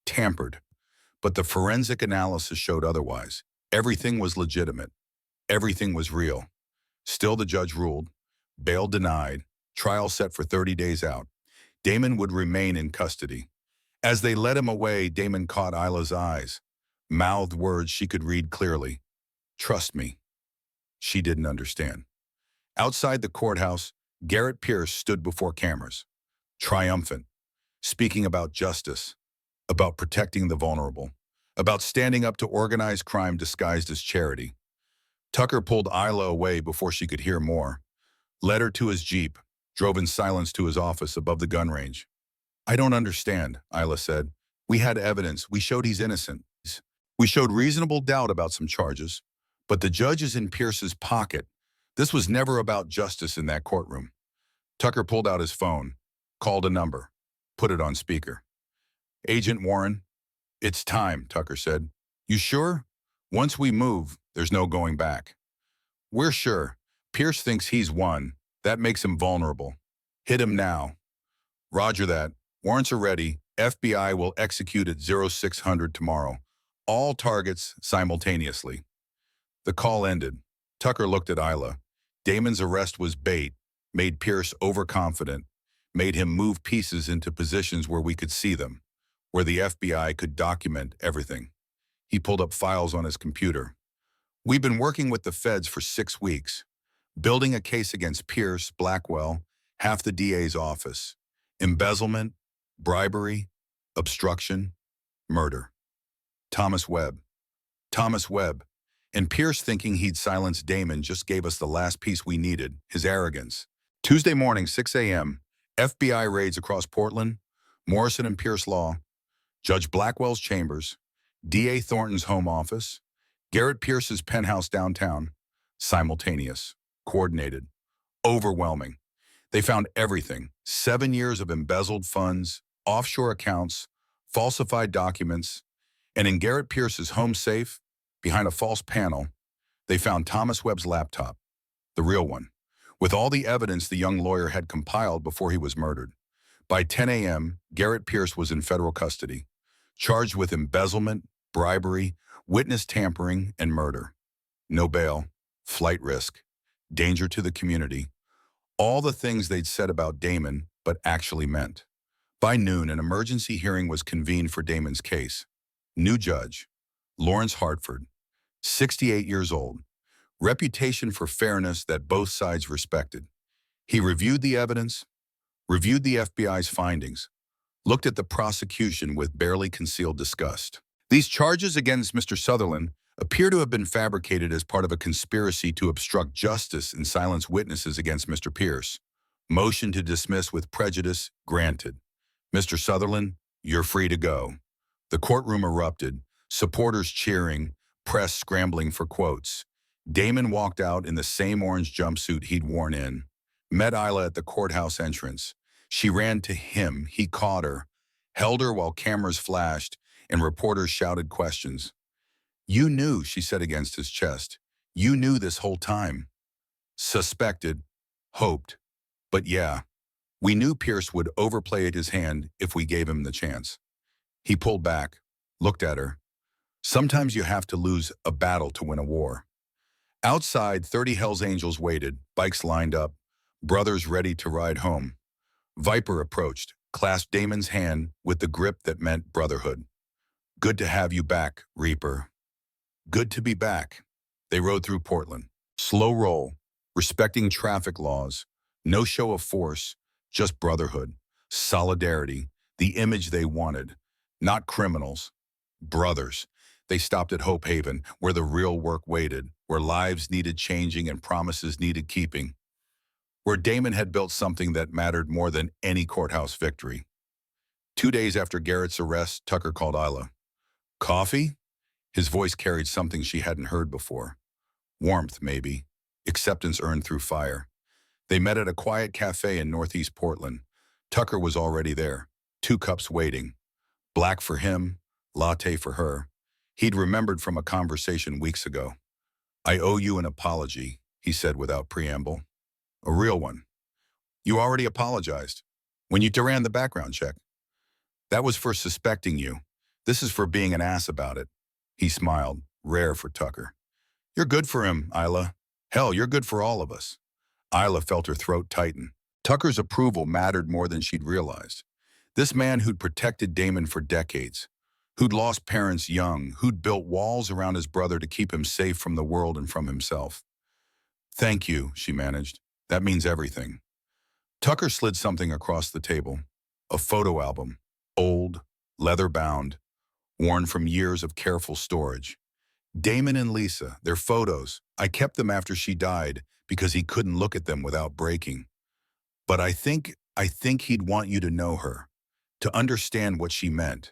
tampered. But the forensic analysis showed otherwise. Everything was legitimate. Everything was real. Still, the judge ruled. Bail denied. Trial set for 30 days out. Damon would remain in custody. As they led him away, Damon caught Isla's eyes. Mouthed words she could read clearly. Trust me. She didn't understand. Outside the courthouse, Garrett Pierce stood before cameras. Triumphant. Speaking about justice. About protecting the vulnerable. About standing up to organized crime disguised as charity. Tucker pulled Isla away before she could hear more. Led her to his Jeep. Drove in silence to his office above the gun range. I don't understand, Isla said. We had evidence. We showed he's innocent. We showed reasonable doubt about some charges. But the judge is in Pierce's pocket. This was never about justice in that courtroom. Tucker pulled out his phone, called a number, put it on speaker. Agent Warren, it's time, Tucker said. You sure? Once we move, there's no going back. We're sure. Pierce thinks he's won. That makes him vulnerable. Hit him now. Roger that. Warrants are ready. FBI will execute at 0600 tomorrow. All targets simultaneously. The call ended. Tucker looked at Isla. Damon's arrest was bait, made Pierce overconfident, made him move pieces into positions where we could see them, where the FBI could document everything. He pulled up files on his computer. We've been working with the feds for 6 weeks, building a case against Pierce, Blackwell, half the DA's office. Embezzlement, bribery, obstruction, murder. Thomas Webb. Thomas Webb. And Pierce, thinking he'd silence Damon, just gave us the last piece we needed, his arrogance. Tuesday morning, 6 a.m., FBI raids across Portland, Morrison and Pierce Law, Judge Blackwell's chambers, DA Thornton's home office, Garrett Pierce's penthouse downtown. Simultaneous, coordinated, overwhelming. They found everything: 7 years of embezzled funds, offshore accounts, falsified documents, and in Garrett Pierce's home safe, behind a false panel, they found Thomas Webb's laptop, the real one, with all the evidence the young lawyer had compiled before he was murdered. By 10 a.m., Garrett Pierce was in federal custody, charged with embezzlement, bribery, witness tampering, and murder. No bail, flight risk, danger to the community, all the things they'd said about Damon, but actually meant. By noon, an emergency hearing was convened for Damon's case. New judge, Lawrence Hartford, 68 years old, reputation for fairness that both sides respected. He reviewed the evidence, reviewed the FBI's findings, looked at the prosecution with barely concealed disgust. These charges against Mr. Sutherland appear to have been fabricated as part of a conspiracy to obstruct justice and silence witnesses against Mr. Pierce. Motion to dismiss with prejudice granted. Mr. Sutherland, you're free to go. The courtroom erupted, supporters cheering, press scrambling for quotes. Damon walked out in the same orange jumpsuit he'd worn in, met Isla at the courthouse entrance. She ran to him, he caught her, held her while cameras flashed and reporters shouted questions. You knew, she said against his chest. You knew this whole time. Suspected, hoped, but yeah, we knew Pierce would overplay his hand if we gave him the chance. He pulled back, looked at her. Sometimes you have to lose a battle to win a war. Outside, 30 Hells Angels waited, bikes lined up, brothers ready to ride home. Viper approached, clasped Damon's hand with the grip that meant brotherhood. Good to have you back, Reaper. Good to be back. They rode through Portland. Slow roll, respecting traffic laws, no show of force, just brotherhood, solidarity, the image they wanted. Not criminals, brothers. They stopped at Hope Haven, where the real work waited, where lives needed changing and promises needed keeping, where Damon had built something that mattered more than any courthouse victory. 2 days after Garrett's arrest, Tucker called Isla. Coffee? His voice carried something she hadn't heard before. Warmth, maybe. Acceptance earned through fire. They met at a quiet cafe in Northeast Portland. Tucker was already there, 2 cups waiting. Black for him, latte for her. He'd remembered from a conversation weeks ago. I owe you an apology, he said without preamble. A real one. You already apologized. When you ran the background check. That was for suspecting you. This is for being an ass about it. He smiled, rare for Tucker. You're good for him, Isla. Hell, you're good for all of us. Isla felt her throat tighten. Tucker's approval mattered more than she'd realized. This man who'd protected Damon for decades, who'd lost parents young, who'd built walls around his brother to keep him safe from the world and from himself. Thank you, she managed. That means everything. Tucker slid something across the table. A photo album, old, leather-bound, worn from years of careful storage. Damon and Lisa, their photos. I kept them after she died because he couldn't look at them without breaking. But I think he'd want you to know her, to understand what she meant,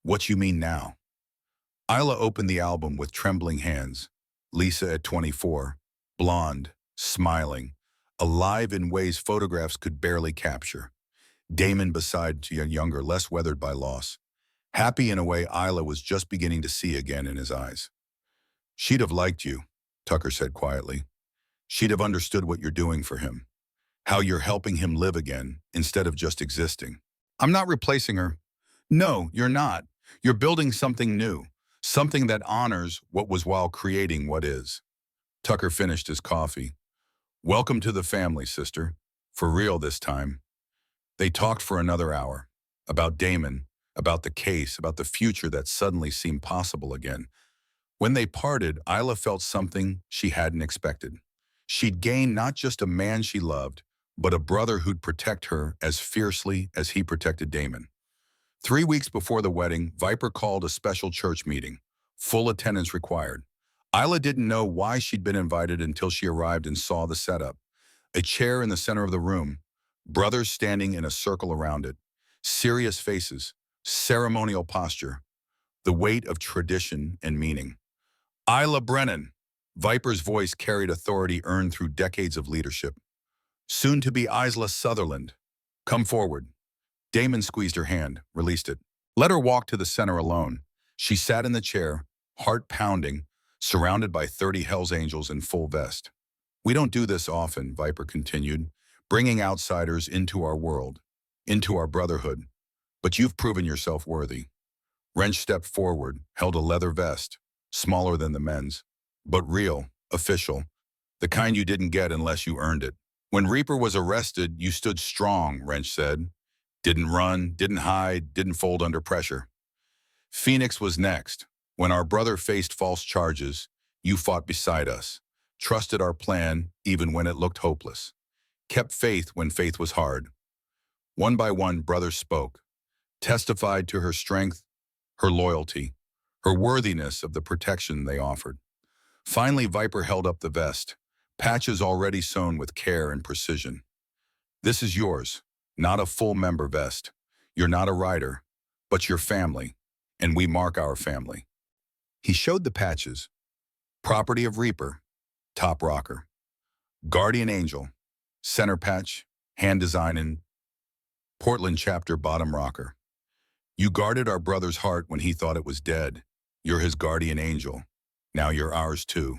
what you mean now. Isla opened the album with trembling hands. Lisa at 24, blonde, smiling, alive in ways photographs could barely capture. Damon beside younger, less weathered by loss. Happy in a way Isla was just beginning to see again in his eyes. She'd have liked you, Tucker said quietly. She'd have understood what you're doing for him, how you're helping him live again instead of just existing. I'm not replacing her. No, you're not. You're building something new, something that honors what was while creating what is. Tucker finished his coffee. Welcome to the family, sister. For real this time. They talked for another hour. About Damon, about the case, about the future that suddenly seemed possible again. When they parted, Isla felt something she hadn't expected. She'd gained not just a man she loved, but a brother who'd protect her as fiercely as he protected Damon. 3 weeks before the wedding, Viper called a special church meeting. Full attendance required. Isla didn't know why she'd been invited until she arrived and saw the setup. A chair in the center of the room, brothers standing in a circle around it, serious faces, ceremonial posture, the weight of tradition and meaning. Isla Brennan. Viper's voice carried authority earned through decades of leadership. Soon to be Isla Sutherland. Come forward. Damon squeezed her hand, released it. Let her walk to the center alone. She sat in the chair, heart pounding, surrounded by 30 Hell's Angels in full vest. We don't do this often, Viper continued, bringing outsiders into our world, into our brotherhood. But you've proven yourself worthy. Wrench stepped forward, held a leather vest, smaller than the men's, but real, official, the kind you didn't get unless you earned it. When Reaper was arrested, you stood strong, Wrench said. Didn't run, didn't hide, didn't fold under pressure. Phoenix was next. When our brother faced false charges, you fought beside us, trusted our plan even when it looked hopeless, kept faith when faith was hard. One by one, brothers spoke, testified to her strength, her loyalty, her worthiness of the protection they offered. Finally, Viper held up the vest, patches already sewn with care and precision. This is yours, not a full member vest. You're not a rider, but your family, and we mark our family. He showed the patches. Property of Reaper, top rocker. Guardian Angel, center patch, hand design in Portland chapter bottom rocker. You guarded our brother's heart when he thought it was dead. You're his guardian angel. Now you're ours too.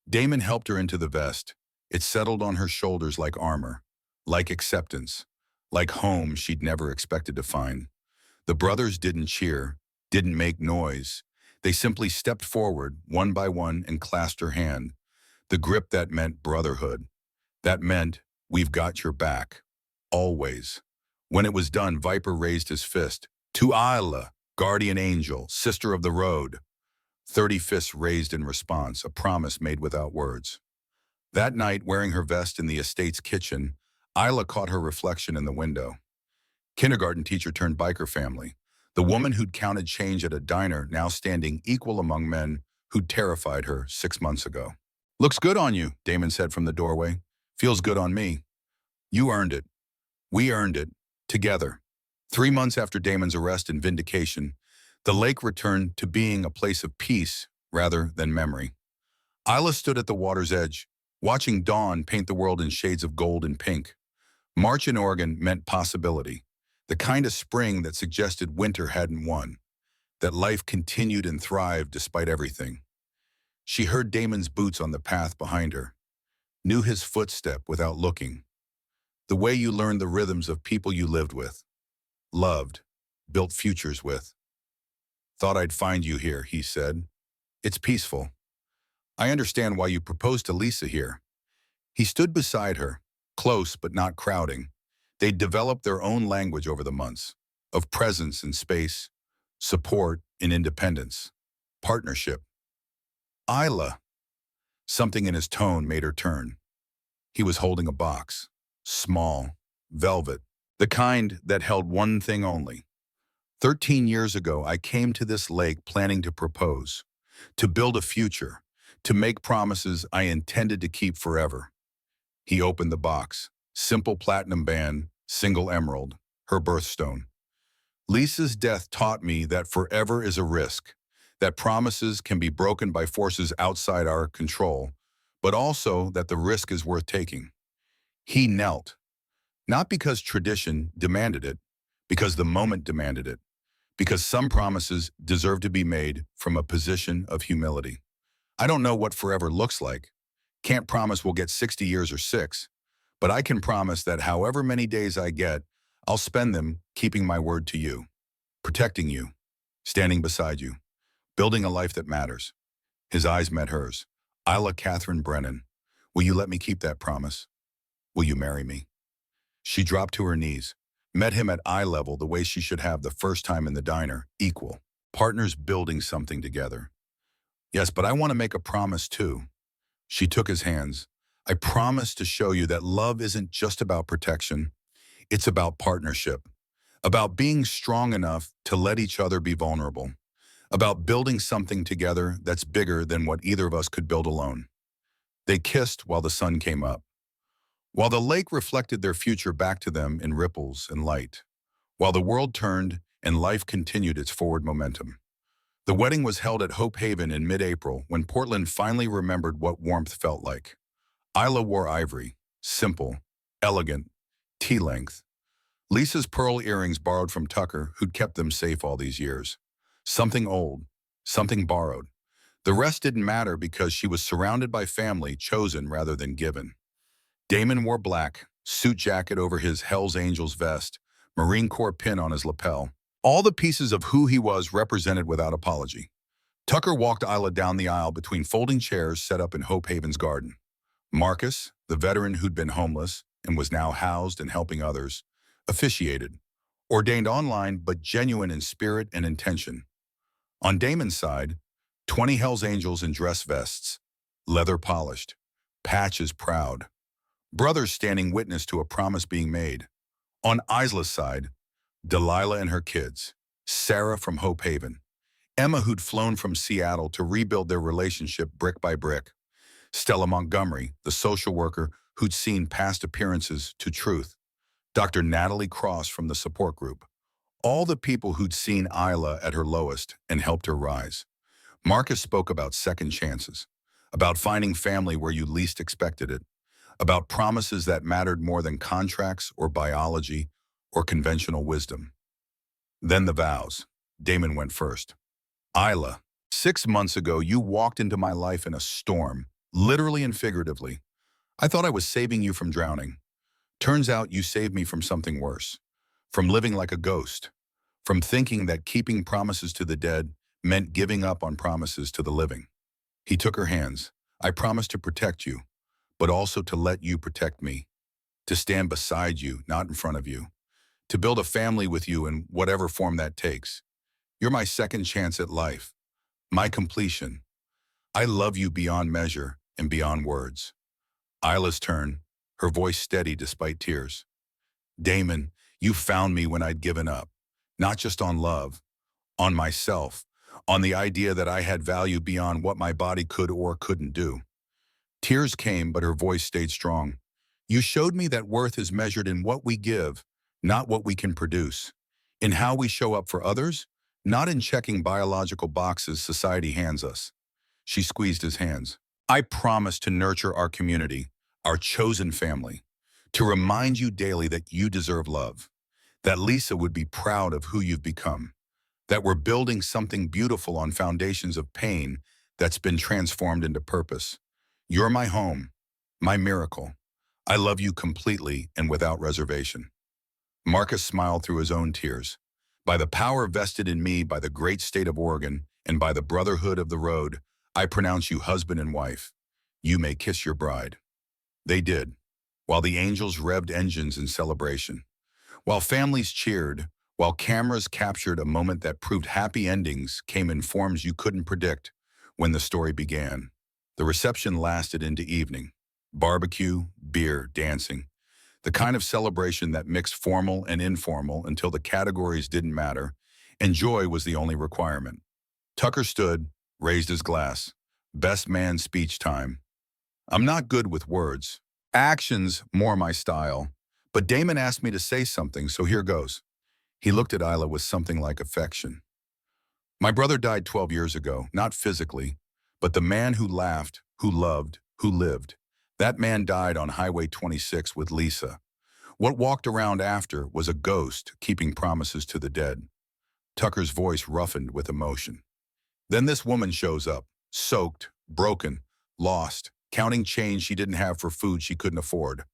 Damon helped her into the vest. It settled on her shoulders like armor, like acceptance, like home she'd never expected to find. The brothers didn't cheer, didn't make noise. They simply stepped forward, one by one, and clasped her hand. The grip that meant brotherhood. That meant, we've got your back. Always. When it was done, Viper raised his fist. To Isla, guardian angel, sister of the road. 30 fists raised in response, a promise made without words. That night, wearing her vest in the estate's kitchen, Isla caught her reflection in the window. Kindergarten teacher turned biker family. The woman who'd counted change at a diner now standing equal among men who'd terrified her 6 months ago. Looks good on you, Damon said from the doorway. Feels good on me. You earned it. We earned it. Together. 3 months after Damon's arrest and vindication, the lake returned to being a place of peace rather than memory. Isla stood at the water's edge, watching dawn paint the world in shades of gold and pink. March in Oregon meant possibility, the kind of spring that suggested winter hadn't won, that life continued and thrived despite everything. She heard Damon's boots on the path behind her, knew his footstep without looking. The way you learned the rhythms of people you lived with, loved, built futures with. Thought I'd find you here, he said. It's peaceful. I understand why you proposed to Lisa here. He stood beside her, close but not crowding. They'd developed their own language over the months, of presence in space, support in independence, partnership. Isla. Something in his tone made her turn. He was holding a box, small, velvet, the kind that held one thing only. 13 years ago, I came to this lake planning to propose, to build a future, to make promises I intended to keep forever. He opened the box. Simple platinum band, single emerald, her birthstone. Lisa's death taught me that forever is a risk, that promises can be broken by forces outside our control, but also that the risk is worth taking. He knelt, not because tradition demanded it, because the moment demanded it, because some promises deserve to be made from a position of humility. I don't know what forever looks like. Can't promise we'll get 60 years or 6, but I can promise that however many days I get, I'll spend them keeping my word to you, protecting you, standing beside you, building a life that matters. His eyes met hers. Isla Catherine Brennan, will you let me keep that promise? Will you marry me? She dropped to her knees, met him at eye level the way she should have the first time in the diner, equal, partners building something together. Yes, but I want to make a promise too. She took his hands. I promise to show you that love isn't just about protection. It's about partnership, about being strong enough to let each other be vulnerable, about building something together that's bigger than what either of us could build alone. They kissed while the sun came up, while the lake reflected their future back to them in ripples and light, while the world turned and life continued its forward momentum. The wedding was held at Hope Haven in mid-April when Portland finally remembered what warmth felt like. Isla wore ivory, simple, elegant, tea-length. Lisa's pearl earrings borrowed from Tucker, who'd kept them safe all these years. Something old, something borrowed. The rest didn't matter because she was surrounded by family chosen rather than given. Damon wore black, suit jacket over his Hells Angels vest, Marine Corps pin on his lapel. All the pieces of who he was represented without apology. Tucker walked Isla down the aisle between folding chairs set up in Hope Haven's garden. Marcus, the veteran who'd been homeless and was now housed and helping others, officiated, ordained online but genuine in spirit and intention. On Damon's side, 20 Hells Angels in dress vests, leather polished, patches proud, brothers standing witness to a promise being made. On Isla's side, Delilah and her kids, Sarah from Hope Haven, Emma who'd flown from Seattle to rebuild their relationship brick by brick, Stella Montgomery, the social worker who'd seen past appearances to truth, Dr. Natalie Cross from the support group, all the people who'd seen Isla at her lowest and helped her rise. Marcus spoke about second chances, about finding family where you least expected it, about promises that mattered more than contracts or biology or conventional wisdom. Then the vows. Damon went first. Isla, 6 months ago you walked into my life in a storm, literally and figuratively. I thought I was saving you from drowning. Turns out you saved me from something worse, from living like a ghost, from thinking that keeping promises to the dead meant giving up on promises to the living. He took her hands. I promise to protect you, but also to let you protect me, to stand beside you, not in front of you, to build a family with you in whatever form that takes. You're my second chance at life, my completion. I love you beyond measure and beyond words. Isla's turn, her voice steady despite tears. Damon, you found me when I'd given up, not just on love, on myself, on the idea that I had value beyond what my body could or couldn't do. Tears came, but her voice stayed strong. You showed me that worth is measured in what we give, not what we can produce. In how we show up for others, not in checking biological boxes society hands us. She squeezed his hands. I promise to nurture our community, our chosen family, to remind you daily that you deserve love, that Lisa would be proud of who you've become, that we're building something beautiful on foundations of pain that's been transformed into purpose. You're my home, my miracle. I love you completely and without reservation. Marcus smiled through his own tears. By the power vested in me by the great state of Oregon and by the Brotherhood of the Road, I pronounce you husband and wife. You may kiss your bride." They did, while the angels revved engines in celebration. While families cheered, while cameras captured a moment that proved happy endings came in forms you couldn't predict when the story began. The reception lasted into evening. Barbecue, beer, dancing. The kind of celebration that mixed formal and informal until the categories didn't matter, and joy was the only requirement. Tucker stood, raised his glass. Best man speech time. I'm not good with words. Actions, more my style. But Damon asked me to say something, so here goes. He looked at Isla with something like affection. My brother died 12 years ago, not physically, but the man who laughed, who loved, who lived. That man died on Highway 26 with Lisa. What walked around after was a ghost keeping promises to the dead. Tucker's voice roughened with emotion. Then this woman shows up, soaked, broken, lost, counting change she didn't have for food she couldn't afford.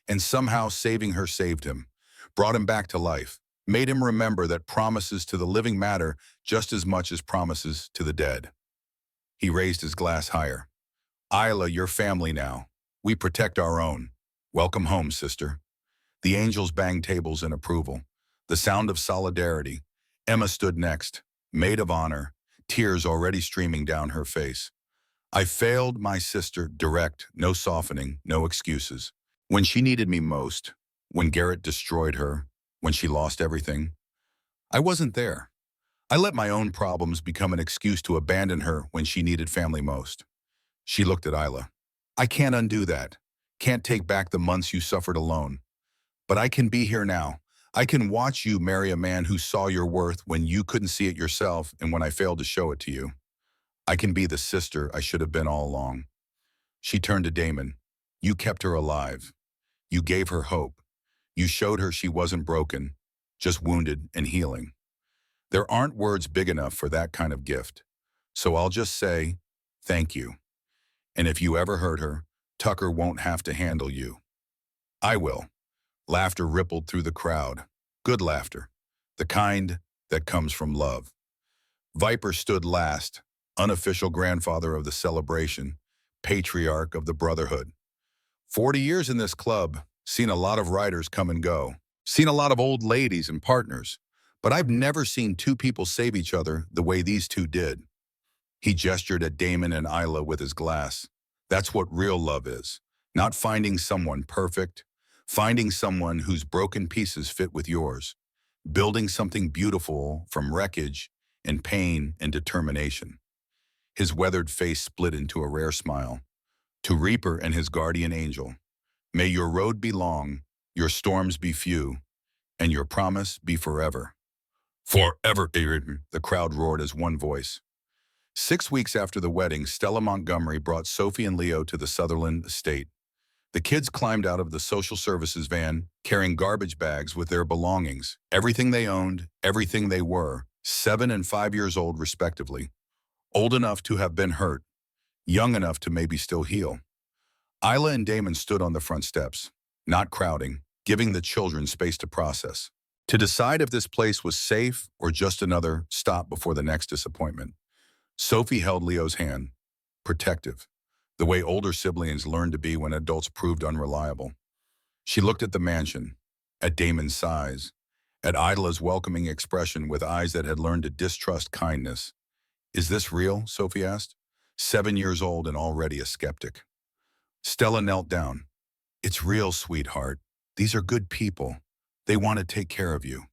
And somehow saving her saved him, brought him back to life, made him remember that promises to the living matter just as much as promises to the dead. He raised his glass higher. Isla, your family now. We protect our own. Welcome home, sister. The angels banged tables in approval. The sound of solidarity. Emma stood next, maid of honor, tears already streaming down her face. I failed my sister direct, no softening, no excuses. When she needed me most, when Garrett destroyed her, when she lost everything, I wasn't there. I let my own problems become an excuse to abandon her when she needed family most. She looked at Isla. I can't undo that. Can't take back the months you suffered alone. But I can be here now. I can watch you marry a man who saw your worth when you couldn't see it yourself and when I failed to show it to you. I can be the sister I should have been all along. She turned to Damon. You kept her alive. You gave her hope. You showed her she wasn't broken, just wounded and healing. There aren't words big enough for that kind of gift. So I'll just say, thank you. And if you ever hurt her, Tucker won't have to handle you. I will. Laughter rippled through the crowd. Good laughter. The kind that comes from love. Viper stood last, unofficial grandfather of the celebration, patriarch of the Brotherhood. 40 years in this club, seen a lot of riders come and go, seen a lot of old ladies and partners, but I've never seen two people save each other the way these two did. He gestured at Damon and Isla with his glass. That's what real love is. Not finding someone perfect, finding someone whose broken pieces fit with yours, building something beautiful from wreckage and pain and determination. His weathered face split into a rare smile. To Reaper and his guardian angel, may your road be long, your storms be few, and your promise be forever. Forever, the crowd roared as one voice. 6 weeks after the wedding, Stella Montgomery brought Sophie and Leo to the Sutherland estate. The kids climbed out of the social services van, carrying garbage bags with their belongings, everything they owned, everything they were, 7 and 5 years old respectively. Old enough to have been hurt, young enough to maybe still heal. Isla and Damon stood on the front steps, not crowding, giving the children space to process, to decide if this place was safe or just another stop before the next disappointment. Sophie held Leo's hand, protective, the way older siblings learned to be when adults proved unreliable. She looked at the mansion, at Damon's size, at Isla's welcoming expression with eyes that had learned to distrust kindness. Is this real? Sophie asked, 7 years old and already a skeptic. Stella knelt down. It's real, sweetheart. These are good people. They want to take care of you.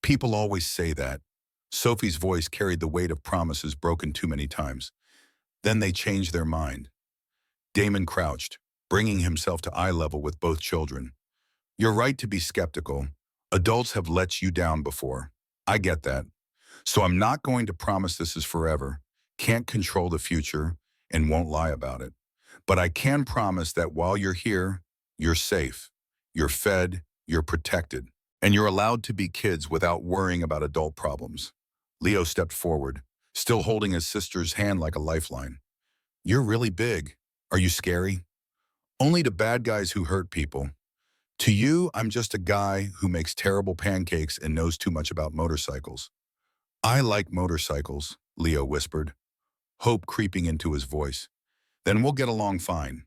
People always say that. Sophie's voice carried the weight of promises broken too many times. Then they changed their mind. Damon crouched, bringing himself to eye level with both children. You're right to be skeptical. Adults have let you down before. I get that. So I'm not going to promise this is forever, can't control the future, and won't lie about it. But I can promise that while you're here, you're safe, you're fed, you're protected, and you're allowed to be kids without worrying about adult problems. Leo stepped forward, still holding his sister's hand like a lifeline. You're really big. Are you scary? Only to bad guys who hurt people. To you, I'm just a guy who makes terrible pancakes and knows too much about motorcycles. I like motorcycles, Leo whispered. hope creeping into his voice. Then we'll get along fine.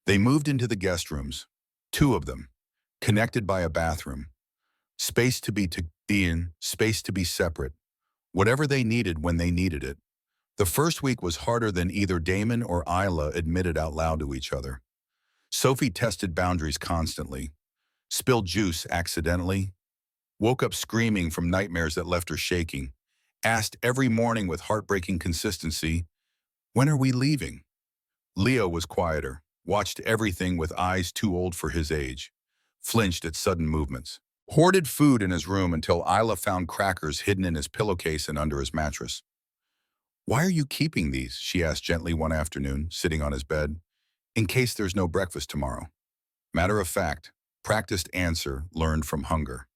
They moved into the guest rooms, two of them, connected by a bathroom. Space to be in, space to be separate. Whatever they needed when they needed it. The first week was harder than either Damon or Isla admitted out loud to each other. Sophie tested boundaries constantly, spilled juice accidentally, woke up screaming from nightmares that left her shaking, asked every morning with heartbreaking consistency, "When are we leaving?" Leo was quieter, watched everything with eyes too old for his age, flinched at sudden movements. Hoarded food in his room until Isla found crackers hidden in his pillowcase and under his mattress. "Why are you keeping these?" she asked gently one afternoon, sitting on his bed. "In case there's no breakfast tomorrow." Matter of fact, practiced answer learned from hunger.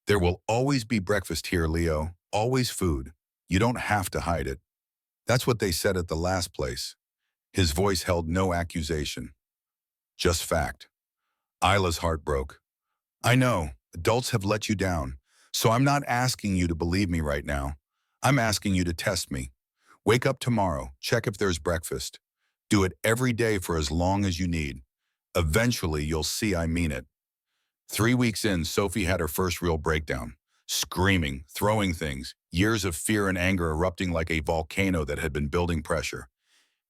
"There will always be breakfast here, Leo. Always food. You don't have to hide it." That's what they said at the last place. His voice held no accusation, just fact. Isla's heart broke. "I know, adults have let you down, so I'm not asking you to believe me right now. I'm asking you to test me. Wake up tomorrow, check if there's breakfast. Do it every day for as long as you need. Eventually, you'll see I mean it." 3 weeks in, Sophie had her first real breakdown. Screaming, throwing things, years of fear and anger erupting like a volcano that had been building pressure.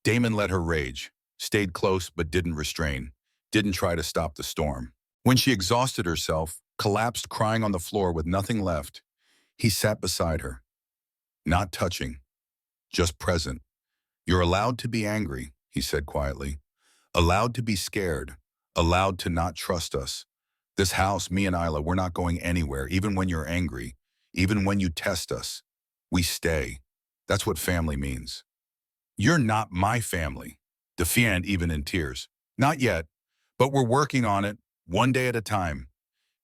Damon let her rage, stayed close but didn't restrain, didn't try to stop the storm. When she exhausted herself, collapsed crying on the floor with nothing left, he sat beside her. Not touching, just present. "You're allowed to be angry," he said quietly. "Allowed to be scared. Allowed to not trust us. This house, me and Isla, we're not going anywhere, even when you're angry, even when you test us. We stay. That's what family means." "You're not my family," defiant even in tears. "Not yet, but we're working on it, one day at a time."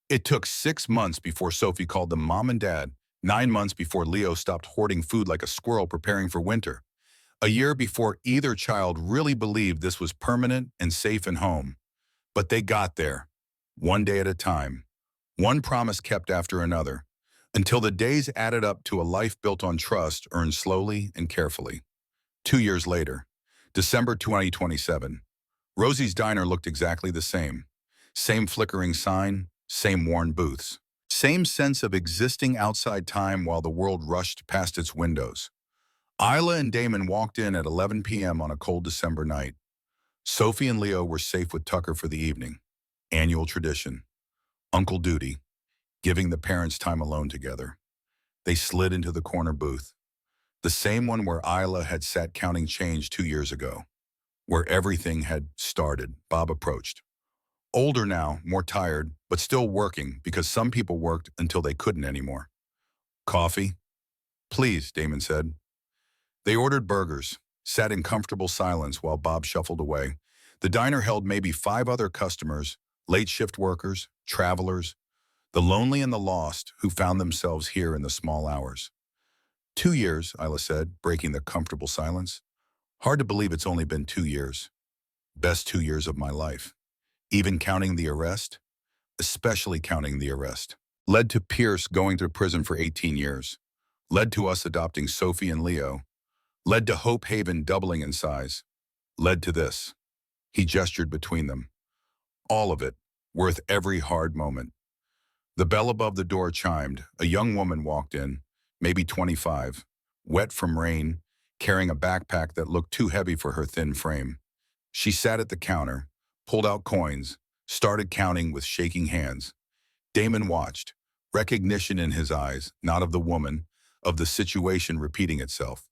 It took 6 months before Sophie called them mom and dad, 9 months before Leo stopped hoarding food like a squirrel preparing for winter, a year before either child really believed this was permanent and safe and home. But they got there, one day at a time, one promise kept after another, until the days added up to a life built on trust earned slowly and carefully. 2 years later, December 2027, Rosie's diner looked exactly the same. Same flickering sign, same worn booths. Same sense of existing outside time while the world rushed past its windows. Isla and Damon walked in at 11 p.m. on a cold December night. Sophie and Leo were safe with Tucker for the evening. Annual tradition. Uncle duty. Giving the parents time alone together. They slid into the corner booth. The same one where Isla had sat counting change 2 years ago. Where everything had started, Bob approached. Older now, more tired, but still working because some people worked until they couldn't anymore. "Coffee?" "Please," Damon said. They ordered burgers, sat in comfortable silence while Bob shuffled away. The diner held maybe 5 other customers, late shift workers, travelers, the lonely and the lost who found themselves here in the small hours. 2 years, Isla said, breaking the comfortable silence. Hard to believe it's only been 2 years. Best 2 years of my life. Even counting the arrest? Especially counting the arrest. Led to Pierce going to prison for 18 years. Led to us adopting Sophie and Leo. Led to Hope Haven doubling in size. Led to this. He gestured between them. All of it, worth every hard moment. The bell above the door chimed. A young woman walked in, maybe 25, wet from rain, carrying a backpack that looked too heavy for her thin frame. She sat at the counter, pulled out coins, started counting with shaking hands. Damon watched, recognition in his eyes, not of the woman, of the situation repeating itself.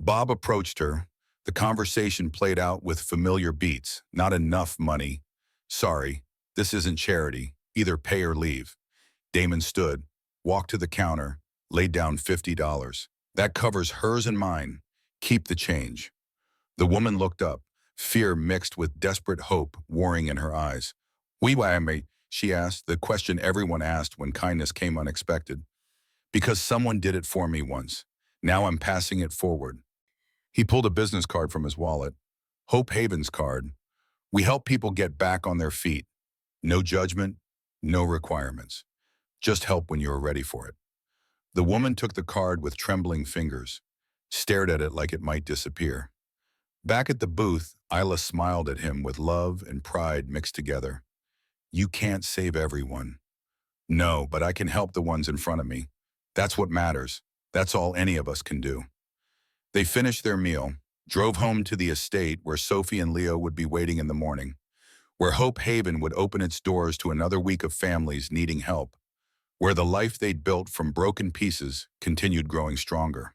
Bob approached her. The conversation played out with familiar beats. "Not enough money. Sorry, this isn't charity. Either pay or leave." Damon stood, walked to the counter, laid down $50. "That covers hers and mine. Keep the change." The woman looked up, fear mixed with desperate hope warring in her eyes. Why, mate?" she asked, the question everyone asked when kindness came unexpected. "Because someone did it for me once. Now I'm passing it forward." He pulled a business card from his wallet. Hope Haven's card. "We help people get back on their feet. No judgment, no requirements. Just help when you are ready for it." The woman took the card with trembling fingers. stared at it like it might disappear. Back at the booth, Isla smiled at him with love and pride mixed together. You can't save everyone. No, but I can help the ones in front of me. That's what matters. That's all any of us can do. They finished their meal, drove home to the estate where Sophie and Leo would be waiting in the morning, where Hope Haven would open its doors to another week of families needing help, where the life they'd built from broken pieces continued growing stronger.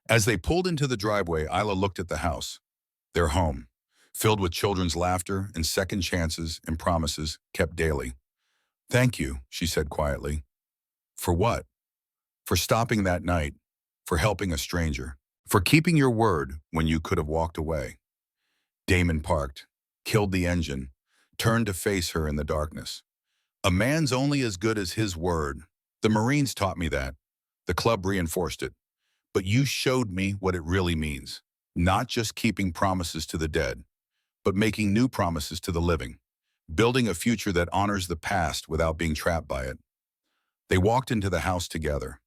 As they pulled into the driveway, Isla looked at the house, their home, filled with children's laughter and second chances and promises kept daily. Thank you, she said quietly. For what? For stopping that night, for helping a stranger, for keeping your word when you could have walked away. Damon parked, killed the engine, turned to face her in the darkness. A man's only as good as his word. The Marines taught me that. The club reinforced it. But you showed me what it really means. Not just keeping promises to the dead, but making new promises to the living. Building a future that honors the past without being trapped by it. They walked into the house together.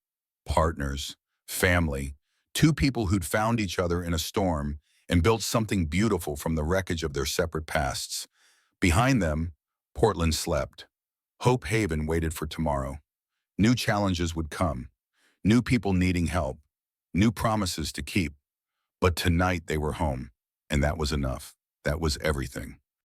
Partners, family, two people who'd found each other in a storm and built something beautiful from the wreckage of their separate pasts. Behind them, Portland slept. Hope Haven waited for tomorrow. New challenges would come. New people needing help. New promises to keep. But tonight they were home, and that was enough. That was everything.